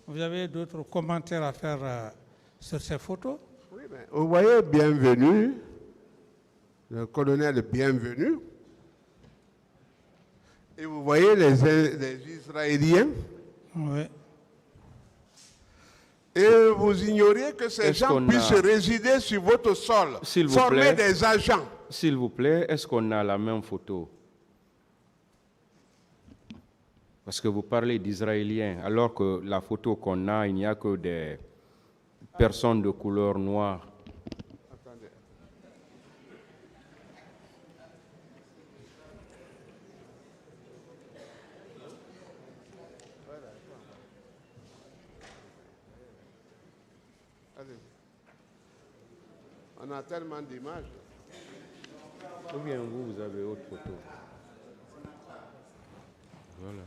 Speaker 2: vous avez d'autres commentaires à faire sur ces photos.
Speaker 1: Oui, mais vous voyez Bienvenu, le colonel Bienvenu, et vous voyez les Israéliens,
Speaker 2: Oui.
Speaker 1: et vous ignorez que ces
Speaker 3: Est-ce
Speaker 1: gens
Speaker 3: qu'on
Speaker 1: puissent
Speaker 3: a-
Speaker 1: résider sur votre sol,
Speaker 3: S'il vous
Speaker 1: former
Speaker 3: plaît.
Speaker 1: des agents.
Speaker 3: S'il vous plaît, est-ce qu'on a la même photo? Parce que vous parlez d'Israéliens, alors que la photo qu'on a, il n'y a que des personnes de couleur noire.
Speaker 1: Attendez. Allez. On a tellement d'images.
Speaker 3: Ou bien vous avez autre photo? Voilà.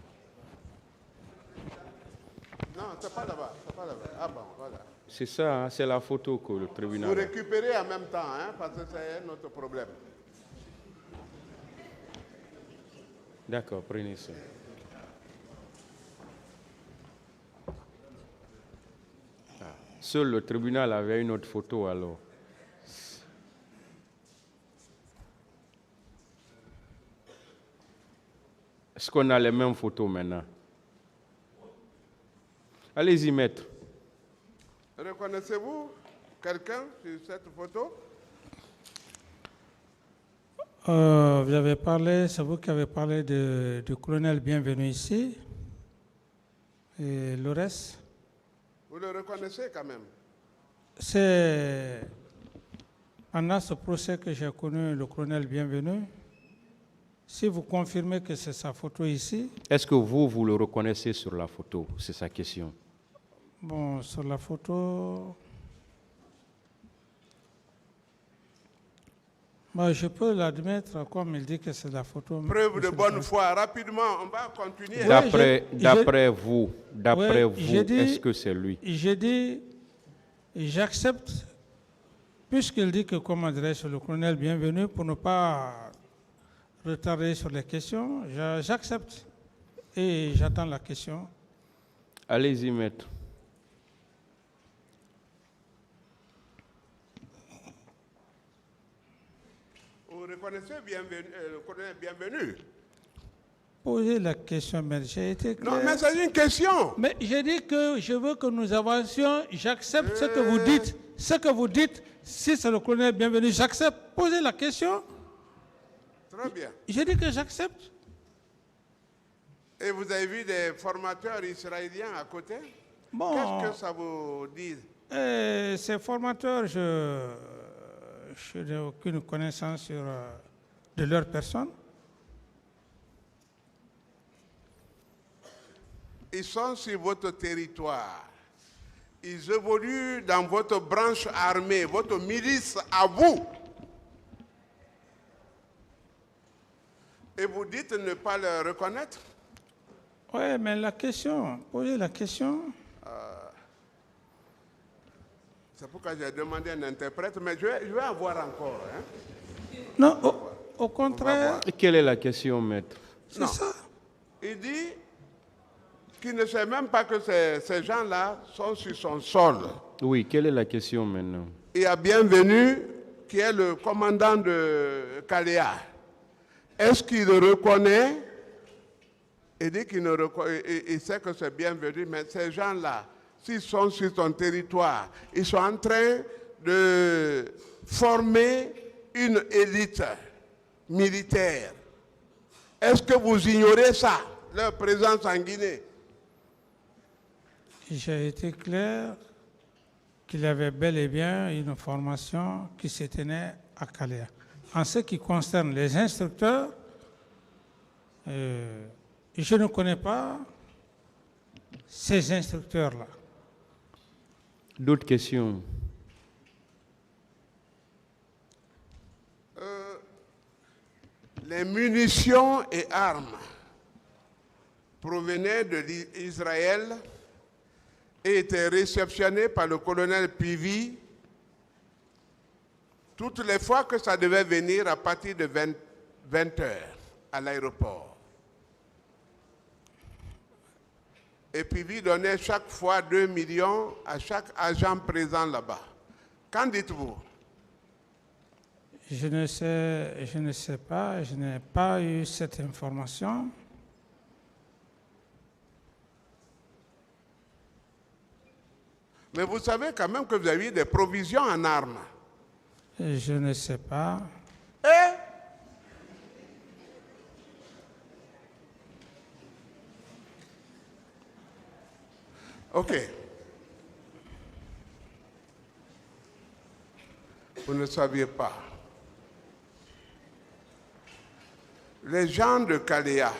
Speaker 1: Non, c'est pas là-bas, c'est pas là-bas. Ah bon, voilà.
Speaker 3: C'est ça, hein, c'est la photo que le
Speaker 1: Vous
Speaker 3: tribunal a.
Speaker 1: récupérez en même temps, hein, parce que c'est notre problème.
Speaker 3: D'accord, prenez ça. Ah, seul le tribunal avait une autre photo alors. Est-ce qu'on a les mêmes photos maintenant? Allez-y, maître.
Speaker 1: Reconnaissez-vous quelqu'un sur cette photo?
Speaker 2: Vous avez parlé, c'est vous qui avez parlé du colonel Bienvenu ici. Et le reste,
Speaker 1: Vous le reconnaissez quand même?
Speaker 2: c'est pendant ce procès que j'ai connu le colonel Bienvenu. Si vous confirmez que c'est sa photo ici,
Speaker 3: Est-ce que vous le reconnaissez sur la photo? C'est sa question.
Speaker 2: bon, sur la photo, bon, je peux l'admettre comme il dit que c'est la photo.
Speaker 1: Preuve de bonne foi. Rapidement, on va continuer.
Speaker 2: Ouais.
Speaker 3: D'après vous,
Speaker 2: j'ai dit-
Speaker 3: est-ce que c'est lui?
Speaker 2: J'ai dit, j'accepte, puisqu'il dit que, comment dirais-je, le colonel Bienvenu, pour ne pas retarder sur les questions, j'accepte et j'attends la question.
Speaker 3: Allez-y, maître.
Speaker 1: Vous reconnaissez le colonel Bienvenu?
Speaker 2: Posez la question, mais j'ai été clair.
Speaker 1: Non, mais c'est une question.
Speaker 2: Mais j'ai dit que je veux que nous avancions, j'accepte ce que vous dites. Ce que vous dites, si c'est le colonel Bienvenu, j'accepte. Posez la question.
Speaker 1: Très bien.
Speaker 2: J'ai dit que j'accepte.
Speaker 1: Et vous avez vu des formateurs israéliens à côté?
Speaker 2: Bon,
Speaker 1: Qu'est-ce que ça vous dit?
Speaker 2: Ces formateurs, je n'ai aucune connaissance de leur personne.
Speaker 1: Ils sont sur votre territoire. Ils évoluent dans votre branche armée, votre milice à vous. Et vous dites ne pas le reconnaître?
Speaker 2: Oui, mais posez la question.
Speaker 1: C'est pourquoi j'ai demandé un interprète, mais je vais avoir encore. Hein.
Speaker 2: Non, au contraire,
Speaker 3: Et quelle est la question, maître?
Speaker 2: c'est ça.
Speaker 1: Il dit qu'il ne sait même pas que ces gens-là sont sur son sol.
Speaker 3: Oui, quelle est la question maintenant?
Speaker 1: Il y a Bienvenu, qui est le commandant de Kaléa. Est-ce qu'il le reconnaît? Il dit qu'il il sait que c'est Bienvenu, mais ces gens-là, s'ils sont sur ton territoire, ils sont en train de former une élite militaire. Est-ce que vous ignorez ça, leur présence en Guinée?
Speaker 2: J'ai été clair qu'il y avait bel et bien une formation qui se tenait à Calais. En ce qui concerne les instructeurs, je ne connais pas ces instructeurs-là.
Speaker 3: D'autres questions?
Speaker 1: Les munitions et armes provenaient d'Israël et étaient réceptionnées par le colonel Pivi toutes les fois que ça devait venir à partir de 20 heures à l'aéroport. Et Pivi donnait chaque fois 2 millions à chaque agent présent là-bas. Qu'en dites-vous?
Speaker 2: Je ne sais pas, je n'ai pas eu cette information.
Speaker 1: Mais vous savez quand même que vous aviez des provisions en armes.
Speaker 2: Je ne sais pas.
Speaker 1: Ok. Vous ne saviez pas. Les gens de Kaléa,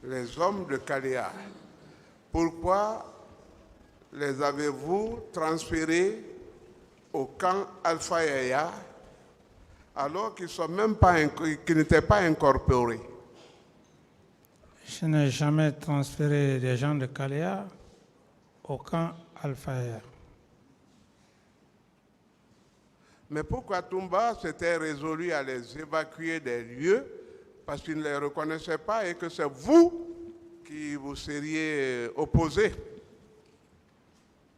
Speaker 1: les hommes de Kaléa, pourquoi les avez-vous transférés au camp Alpha Yaya alors qu'ils n'étaient pas incorporés?
Speaker 2: Je n'ai jamais transféré des gens de Kaléa au camp Alpha.
Speaker 1: Mais pourquoi Toumba s'était résolu à les évacuer des lieux? Parce qu'il ne les reconnaissait pas et que c'est vous qui vous seriez opposés.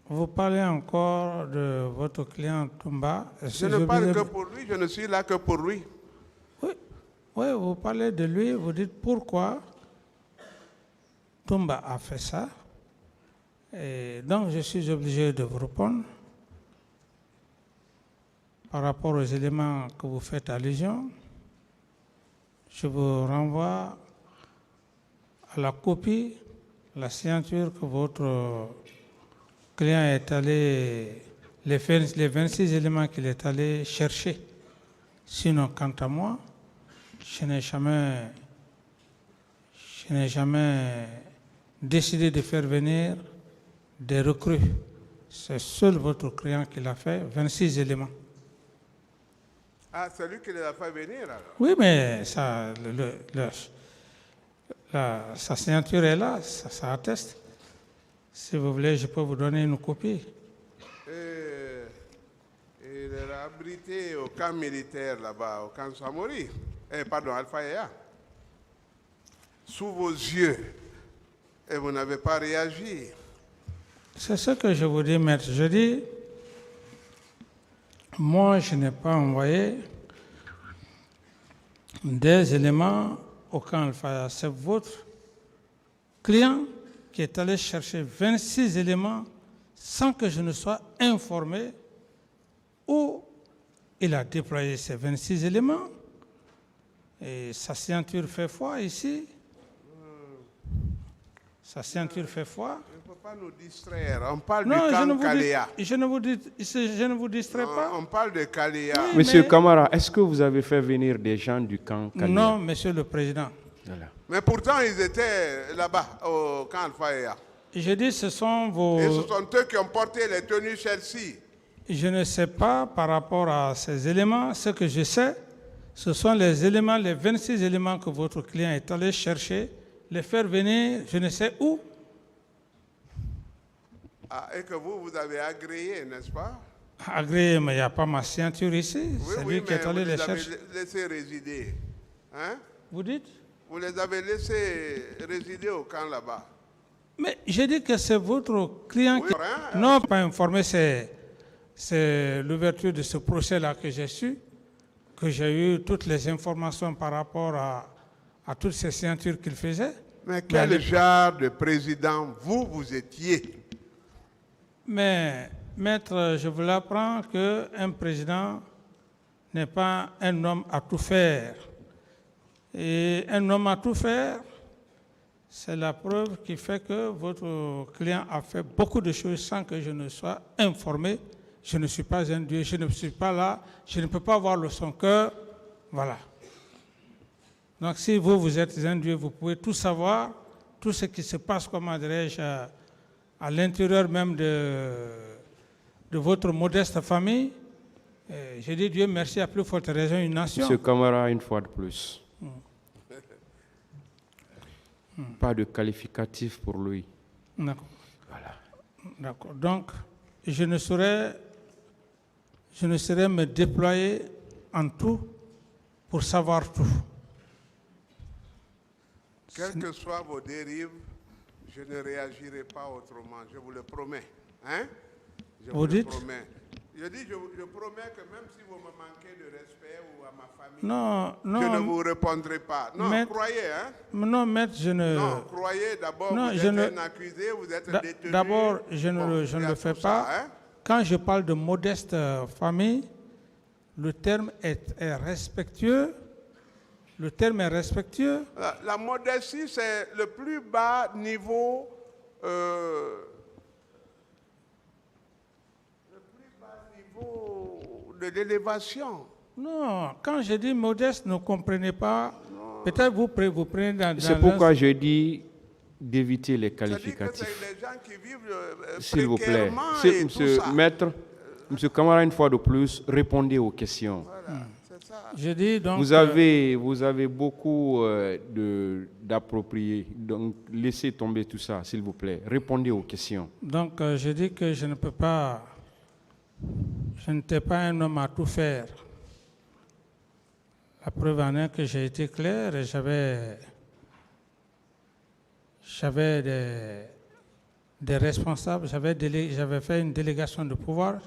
Speaker 2: Vous parlez encore de votre client Toumba.
Speaker 1: Je ne parle que pour lui, je ne suis là que pour lui.
Speaker 2: Oui, vous parlez de lui, vous dites pourquoi Toumba a fait ça. Et donc je suis obligé de vous répondre par rapport aux éléments que vous faites allusion. Je vous renvoie à la copie, la signature que votre client est allé, les 26 éléments qu'il est allé chercher. Sinon, quant à moi, je n'ai jamais décidé de faire venir des recrues. C'est seul votre client qui l'a fait, 26 éléments.
Speaker 1: Ah, c'est lui qui les a fait venir alors?
Speaker 2: Oui, mais ça, sa signature est là, ça atteste. Si vous voulez, je peux vous donner une copie.
Speaker 1: Il est abrité au camp militaire là-bas, au camp Samori. Pardon, Alpha Yaya. Sous vos yeux. Et vous n'avez pas réagi.
Speaker 2: C'est ce que je vous dis, maître. Je dis, moi, je n'ai pas envoyé des éléments au camp Alpha. C'est votre client qui est allé chercher 26 éléments sans que je ne sois informé où il a déployé ces 26 éléments. Et sa ceinture fait foi ici. Sa ceinture fait foi.
Speaker 1: Il ne faut pas nous distraire. On parle
Speaker 2: Non,
Speaker 1: du camp Kalea.
Speaker 2: je ne vous distrais pas.
Speaker 1: On parle de Kalea.
Speaker 2: Oui.
Speaker 3: Monsieur
Speaker 2: mais-
Speaker 3: Camara, est-ce que vous avez fait venir des gens du camp Kalea?
Speaker 2: Non, Monsieur le Président.
Speaker 3: Voilà.
Speaker 1: Mais pourtant, ils étaient là-bas, au camp Al-Faya.
Speaker 2: Je dis, ce sont vos...
Speaker 1: Et ce sont eux qui ont porté les tenues Chelsea.
Speaker 2: Je ne sais pas par rapport à ces éléments. Ce que je sais, ce sont les éléments, les 26 éléments que votre client est allé chercher, les faire venir, je ne sais où.
Speaker 1: Ah, et que vous avez agréé, n'est-ce pas?
Speaker 2: Agréé, mais il n'y a pas ma ceinture ici.
Speaker 1: Oui,
Speaker 2: C'est
Speaker 1: oui,
Speaker 2: lui qui
Speaker 1: mais
Speaker 2: est
Speaker 1: vous
Speaker 2: allé
Speaker 1: les
Speaker 2: les
Speaker 1: avez
Speaker 2: chercher.
Speaker 1: laissés résider. Hein?
Speaker 2: Vous dites?
Speaker 1: Vous les avez laissés résider au camp là-bas.
Speaker 2: Mais j'ai dit que c'est votre client
Speaker 1: Oui,
Speaker 2: qui...
Speaker 1: hein?
Speaker 2: Non, pas informé, c'est l'ouverture de ce procès-là que j'ai su, que j'ai eu toutes les informations par rapport à toutes ces ceintures qu'il faisait.
Speaker 1: Mais quel genre de président vous étiez?
Speaker 2: Mais, maître, je vous l'apprends qu'un président n'est pas un homme à tout faire. Et un homme à tout faire, c'est la preuve qui fait que votre client a fait beaucoup de choses sans que je ne sois informé. Je ne suis pas un Dieu, je ne suis pas là, je ne peux pas voir son cœur. Voilà. Donc si vous êtes un Dieu, vous pouvez tout savoir, tout ce qui se passe, comment dirais-je, à l'intérieur même de votre modeste famille. Je dis Dieu merci, à plus forte raison, une nation.
Speaker 3: Monsieur Camara, une fois de plus. Pas de qualificatif pour lui.
Speaker 2: D'accord.
Speaker 3: Voilà.
Speaker 2: D'accord. Donc, je ne saurais me déployer en tout pour savoir tout.
Speaker 1: Quelles que soient vos dérives, je ne réagirai pas autrement, je vous le promets. Hein? Je
Speaker 2: Vous
Speaker 1: le
Speaker 2: dites?
Speaker 1: promets. Je dis, je promets que même si vous me manquez de respect ou à ma famille,
Speaker 2: Non,
Speaker 1: je ne
Speaker 2: non,
Speaker 1: vous répondrai pas. Non,
Speaker 2: Maître-
Speaker 1: croyez, hein?
Speaker 2: non, maître, je ne...
Speaker 1: Non, croyez d'abord,
Speaker 2: Non,
Speaker 1: vous
Speaker 2: je
Speaker 1: êtes
Speaker 2: ne-
Speaker 1: un accusé, vous êtes détenu.
Speaker 2: D'abord, je
Speaker 1: Bon,
Speaker 2: ne
Speaker 1: il y
Speaker 2: le
Speaker 1: a
Speaker 2: fais
Speaker 1: tout
Speaker 2: pas.
Speaker 1: ça, hein?
Speaker 2: Quand je parle de modeste famille, le terme est respectueux. Le terme est respectueux.
Speaker 1: La modestie, c'est le plus bas niveau, de l'élévation.
Speaker 2: Non, quand je dis modeste, ne comprenez pas. Peut-être vous prenez dans
Speaker 3: C'est
Speaker 2: un-
Speaker 3: pourquoi je dis d'éviter les
Speaker 1: C'est-à-dire que
Speaker 3: qualificatifs.
Speaker 1: c'est les gens qui vivent
Speaker 3: S'il vous plaît.
Speaker 1: précairement et tout
Speaker 3: Monsieur
Speaker 1: ça.
Speaker 3: Maître, Monsieur Camara, une fois de plus, répondez aux questions.
Speaker 1: Voilà, c'est ça.
Speaker 2: Je dis donc...
Speaker 3: Vous avez beaucoup d'appropriés, donc laissez tomber tout ça, s'il vous plaît. Répondez aux questions.
Speaker 2: Donc, je dis que je ne peux pas, je n'étais pas un homme à tout faire. La preuve en est que j'ai été clair et j'avais des responsables, j'avais fait une délégation de pouvoir.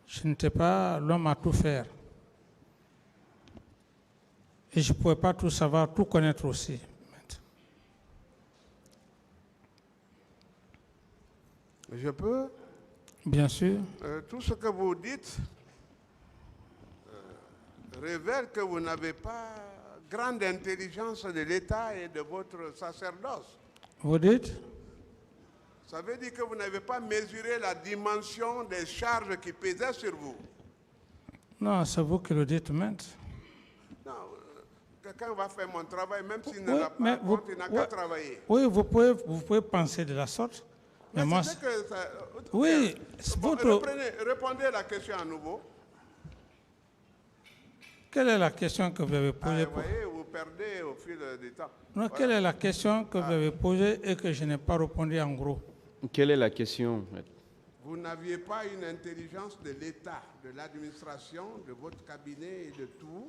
Speaker 2: Je n'étais pas l'homme à tout faire. Et je ne pouvais pas tout savoir, tout connaître aussi.
Speaker 1: Je peux?
Speaker 2: Bien sûr.
Speaker 1: Tout ce que vous dites révèle que vous n'avez pas grande intelligence de l'État et de votre sacerdoce.
Speaker 2: Vous dites?
Speaker 1: Ça veut dire que vous n'avez pas mesuré la dimension des charges qui pesaient sur vous.
Speaker 2: Non, c'est vous qui le dites, maître.
Speaker 1: Non, quelqu'un va faire mon travail, même s'il
Speaker 2: Oui,
Speaker 1: ne l'a
Speaker 2: mais
Speaker 1: pas
Speaker 2: vous-
Speaker 1: compte, il n'a
Speaker 2: oui.
Speaker 1: qu'à travailler.
Speaker 2: Oui, vous pouvez penser de la sorte. Mais moi,
Speaker 1: c'est que ça-
Speaker 2: oui,
Speaker 1: Bon,
Speaker 2: votre,
Speaker 1: répondez à la question à nouveau.
Speaker 2: quelle est la question que vous avez posée
Speaker 1: Vous voyez, vous perdez au fil du temps.
Speaker 2: Non, quelle est la question que vous avez posée et que je n'ai pas répondu en gros?
Speaker 3: Quelle est la question, Maître?
Speaker 1: Vous n'aviez pas une intelligence de l'État, de l'administration, de votre cabinet et de tout?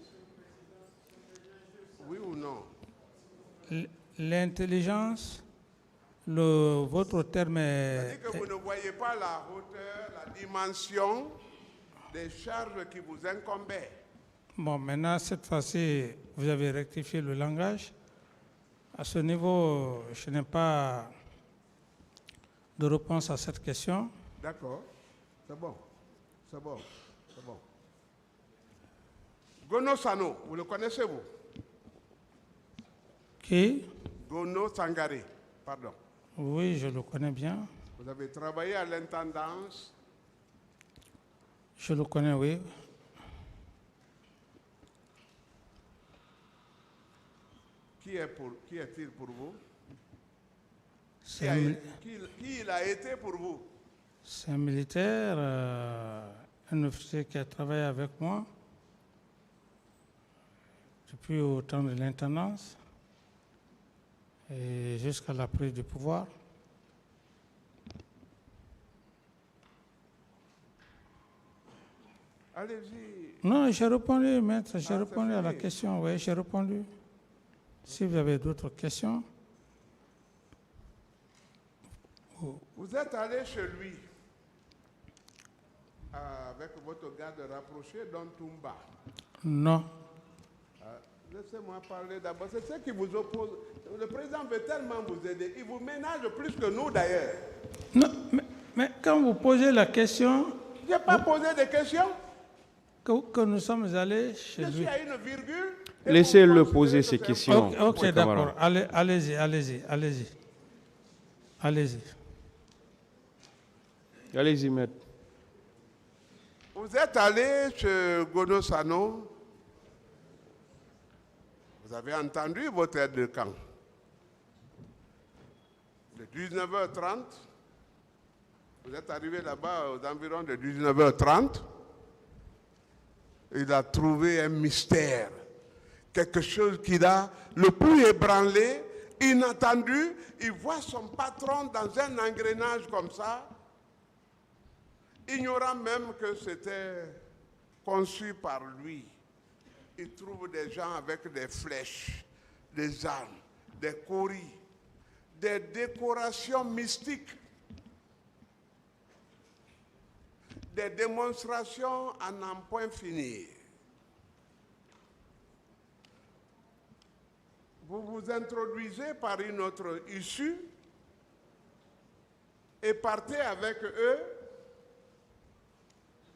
Speaker 1: Oui ou non?
Speaker 2: L'intelligence, votre terme
Speaker 1: C'est-à-dire
Speaker 2: est...
Speaker 1: que vous ne voyez pas la hauteur, la dimension des charges qui vous incombaient.
Speaker 2: Bon, maintenant, cette fois-ci, vous avez rectifié le langage. À ce niveau, je n'ai pas de réponse à cette question.
Speaker 1: D'accord, c'est bon, c'est bon, c'est bon. Gono Sano, vous le connaissez, vous?
Speaker 2: Qui?
Speaker 1: Gono Sangaré, pardon.
Speaker 2: Oui, je le connais bien.
Speaker 1: Vous avez travaillé à l'intendance.
Speaker 2: Je le connais, oui.
Speaker 1: Qui est-il pour vous?
Speaker 2: C'est un,
Speaker 1: Qui il a été pour vous?
Speaker 2: c'est un militaire, un officier qui a travaillé avec moi depuis au temps de l'intendance et jusqu'à la prise du pouvoir.
Speaker 1: Allez-y.
Speaker 2: Non, j'ai répondu, maître, j'ai
Speaker 1: Ah,
Speaker 2: répondu
Speaker 1: c'est
Speaker 2: à la
Speaker 1: fini.
Speaker 2: question, oui, j'ai répondu. Si vous avez d'autres questions,
Speaker 1: Vous êtes allé chez lui avec votre garde rapproché dans Toumba.
Speaker 2: non.
Speaker 1: Laissez-moi parler d'abord. C'est ce qui vous oppose. Le président veut tellement vous aider. Il vous ménage plus que nous d'ailleurs.
Speaker 2: Non, mais quand vous posez la question
Speaker 1: Je n'ai pas posé de questions.
Speaker 2: que nous sommes allés chez
Speaker 1: Je
Speaker 2: lui.
Speaker 1: suis à une virgule. et
Speaker 3: Laissez-le
Speaker 1: vous
Speaker 3: poser
Speaker 1: considérez
Speaker 3: ses
Speaker 1: que c'est
Speaker 3: questions.
Speaker 2: Ok, ok,
Speaker 3: Oui,
Speaker 2: d'accord.
Speaker 3: camarade.
Speaker 2: Allez-y, allez-y, allez-y. Allez-y.
Speaker 3: Allez-y, maître.
Speaker 1: Vous êtes allé chez Gono Sano. Vous avez entendu votre aide de camp. De 19h30, vous êtes arrivé là-bas aux environs de 19h30. Il a trouvé un mystère, quelque chose qui l'a le plus ébranlé, inattendu. Il voit son patron dans un engrenage comme ça, ignorant même que c'était conçu par lui. Il trouve des gens avec des flèches, des armes, des cauris, des décorations mystiques, des démonstrations à n'en point finir. Vous vous introduisez par une autre issue et partez avec eux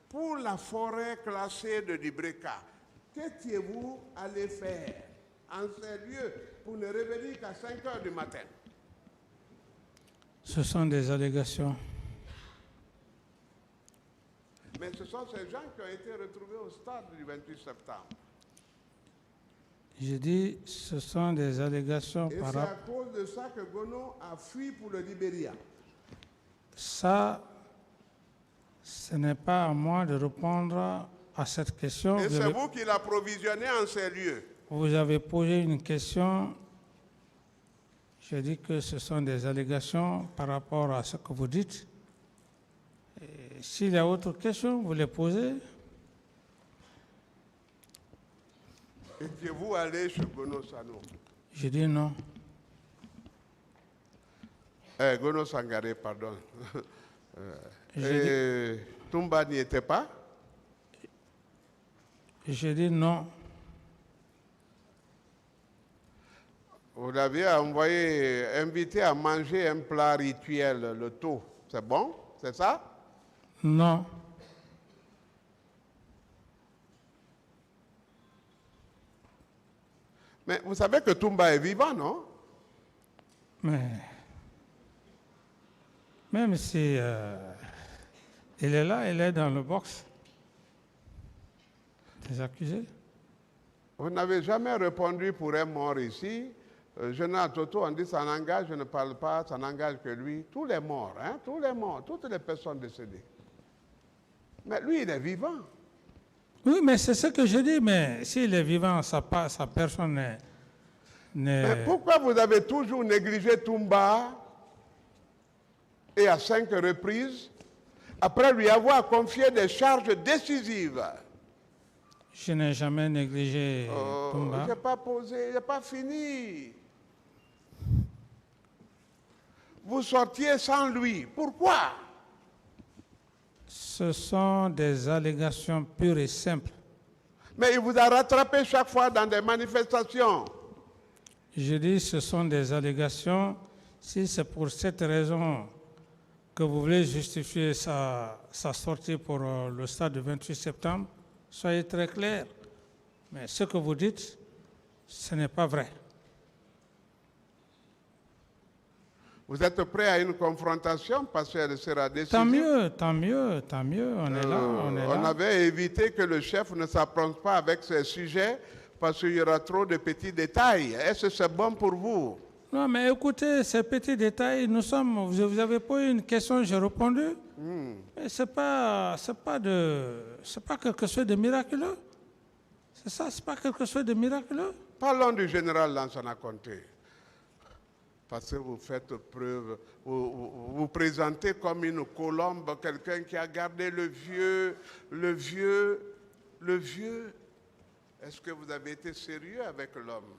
Speaker 1: pour la forêt classée de Libreka. Qu'étiez-vous allé faire en ces lieux pour ne revenir qu'à 5 heures du matin?
Speaker 2: Ce sont des allégations.
Speaker 1: Mais ce sont ces gens qui ont été retrouvés au stade du 28 septembre.
Speaker 2: J'ai dit, ce sont des allégations
Speaker 1: Et
Speaker 2: par
Speaker 1: c'est à
Speaker 2: rapport.
Speaker 1: cause de ça que Gono a fui pour le Libéria.
Speaker 2: Ça, ce n'est pas à moi de répondre à cette question.
Speaker 1: Et
Speaker 2: Vous
Speaker 1: c'est
Speaker 2: avez,
Speaker 1: vous qui l'approvisionné en ces lieux.
Speaker 2: vous avez posé une question. J'ai dit que ce sont des allégations par rapport à ce que vous dites. Et s'il y a autre question, vous les posez.
Speaker 1: Étiez-vous allé chez Gono Sano?
Speaker 2: J'ai dit non.
Speaker 1: Gono Sangaré, pardon.
Speaker 2: J'ai
Speaker 1: Et Toumba n'y était pas?
Speaker 2: J'ai dit non.
Speaker 1: Vous l'avez envoyé, invité à manger un plat rituel, le tau. C'est bon? C'est ça?
Speaker 2: Non.
Speaker 1: Mais vous savez que Toumba est vivant, non?
Speaker 2: Mais même si il est là, il est dans le box des accusés.
Speaker 1: Vous n'avez jamais répondu pour un mort ici. Jonathan Toto, on dit ça n'engage, je ne parle pas, ça n'engage que lui. Tous les morts, hein, tous les morts, toutes les personnes décédées. Mais lui, il est vivant.
Speaker 2: Oui, mais c'est ce que je dis, mais s'il est vivant, sa personne n'est...
Speaker 1: Mais pourquoi vous avez toujours négligé Toumba et à 5 reprises, après lui avoir confié des charges décisives?
Speaker 2: Je n'ai jamais négligé Toumba.
Speaker 1: Je n'ai pas posé, je n'ai pas fini. Vous sortiez sans lui. Pourquoi?
Speaker 2: Ce sont des allégations pures et simples.
Speaker 1: Mais il vous a rattrapé chaque fois dans des manifestations.
Speaker 2: Je dis ce sont des allégations. Si c'est pour cette raison que vous voulez justifier sa sortie pour le stade du 28 septembre, soyez très clair. Mais ce que vous dites, ce n'est pas vrai.
Speaker 1: Vous êtes prêt à une confrontation parce qu'elle sera décisive?
Speaker 2: Tant mieux, tant mieux, tant mieux. On est là, on est
Speaker 1: On
Speaker 2: là.
Speaker 1: avait évité que le chef ne s'approche pas avec ces sujets parce qu'il y aura trop de petits détails. Est-ce que c'est bon pour vous?
Speaker 2: Non, mais écoutez, ces petits détails, vous avez posé une question, j'ai répondu. Et c'est pas quelque chose de miraculeux. C'est ça, c'est pas quelque chose de miraculeux.
Speaker 1: Parlons du général Lansana Conté. Parce que vous faites preuve, vous présentez comme une colombe, quelqu'un qui a gardé le vieux. Est-ce que vous avez été sérieux avec l'homme?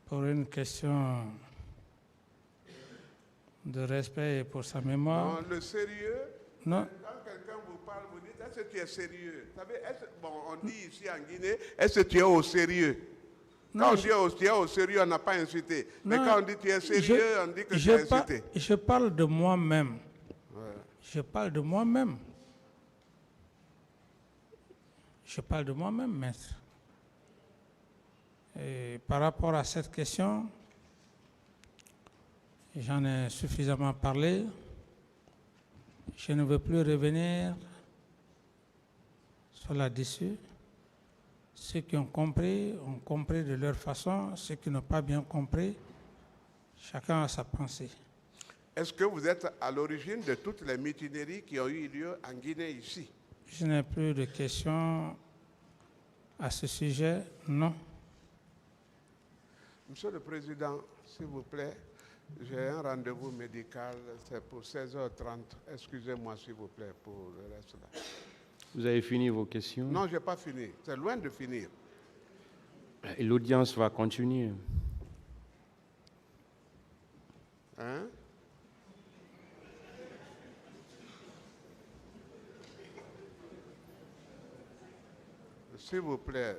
Speaker 2: Pour une question de respect et pour sa mémoire.
Speaker 1: Non, le sérieux.
Speaker 2: Non.
Speaker 1: Quand quelqu'un vous parle, vous dites, est-ce que tu es sérieux? Vous savez, bon, on dit ici en Guinée, est-ce que tu es au sérieux? Quand on dit tu es au sérieux, on n'a pas incité. Mais
Speaker 2: Non,
Speaker 1: quand on dit tu es sérieux, on dit que tu es incité.
Speaker 2: Je parle de moi-même. Je parle de moi-même. Je parle de moi-même, maître. Et par rapport à cette question, j'en ai suffisamment parlé. Je ne veux plus revenir sur là-dessus. Ceux qui ont compris de leur façon. Ceux qui n'ont pas bien compris, chacun a sa pensée.
Speaker 1: Est-ce que vous êtes à l'origine de toutes les mutineries qui ont eu lieu en Guinée ici?
Speaker 2: Je n'ai plus de questions à ce sujet, non.
Speaker 1: Monsieur le Président, s'il vous plaît, j'ai un rendez-vous médical, c'est pour 16h30. Excusez-moi, s'il vous plaît, pour le reste là.
Speaker 3: Vous avez fini vos questions?
Speaker 1: Non, je n'ai pas fini. C'est loin de finir.
Speaker 3: Et l'audience va continuer.
Speaker 1: Hein? S'il vous plaît,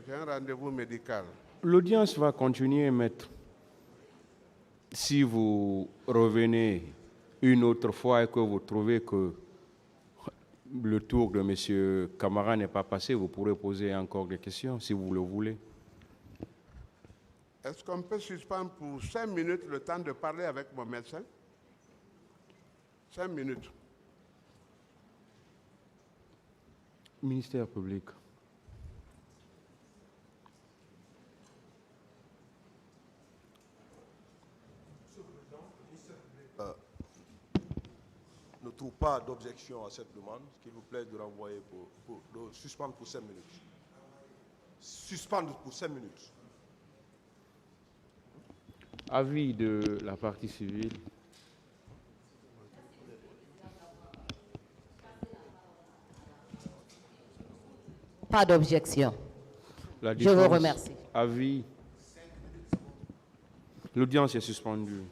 Speaker 1: j'ai un rendez-vous médical.
Speaker 3: L'audience va continuer, maître. Si vous revenez une autre fois et que vous trouvez que le tour de M. Camara n'est pas passé, vous pourrez poser encore des questions, si vous le voulez.
Speaker 1: Est-ce qu'on peut suspendre pour 5 minutes le temps de parler avec mon médecin? 5 minutes.
Speaker 3: Ministère public.
Speaker 4: Ne trouve pas d'objection à cette demande, qu'il vous plaît de renvoyer de suspendre pour 5 minutes. Suspendre pour 5 minutes.
Speaker 3: Avis de la partie civile.
Speaker 5: Pas d'objection.
Speaker 3: La
Speaker 5: Je vous remercie.
Speaker 3: Avis. L'audience est suspendue.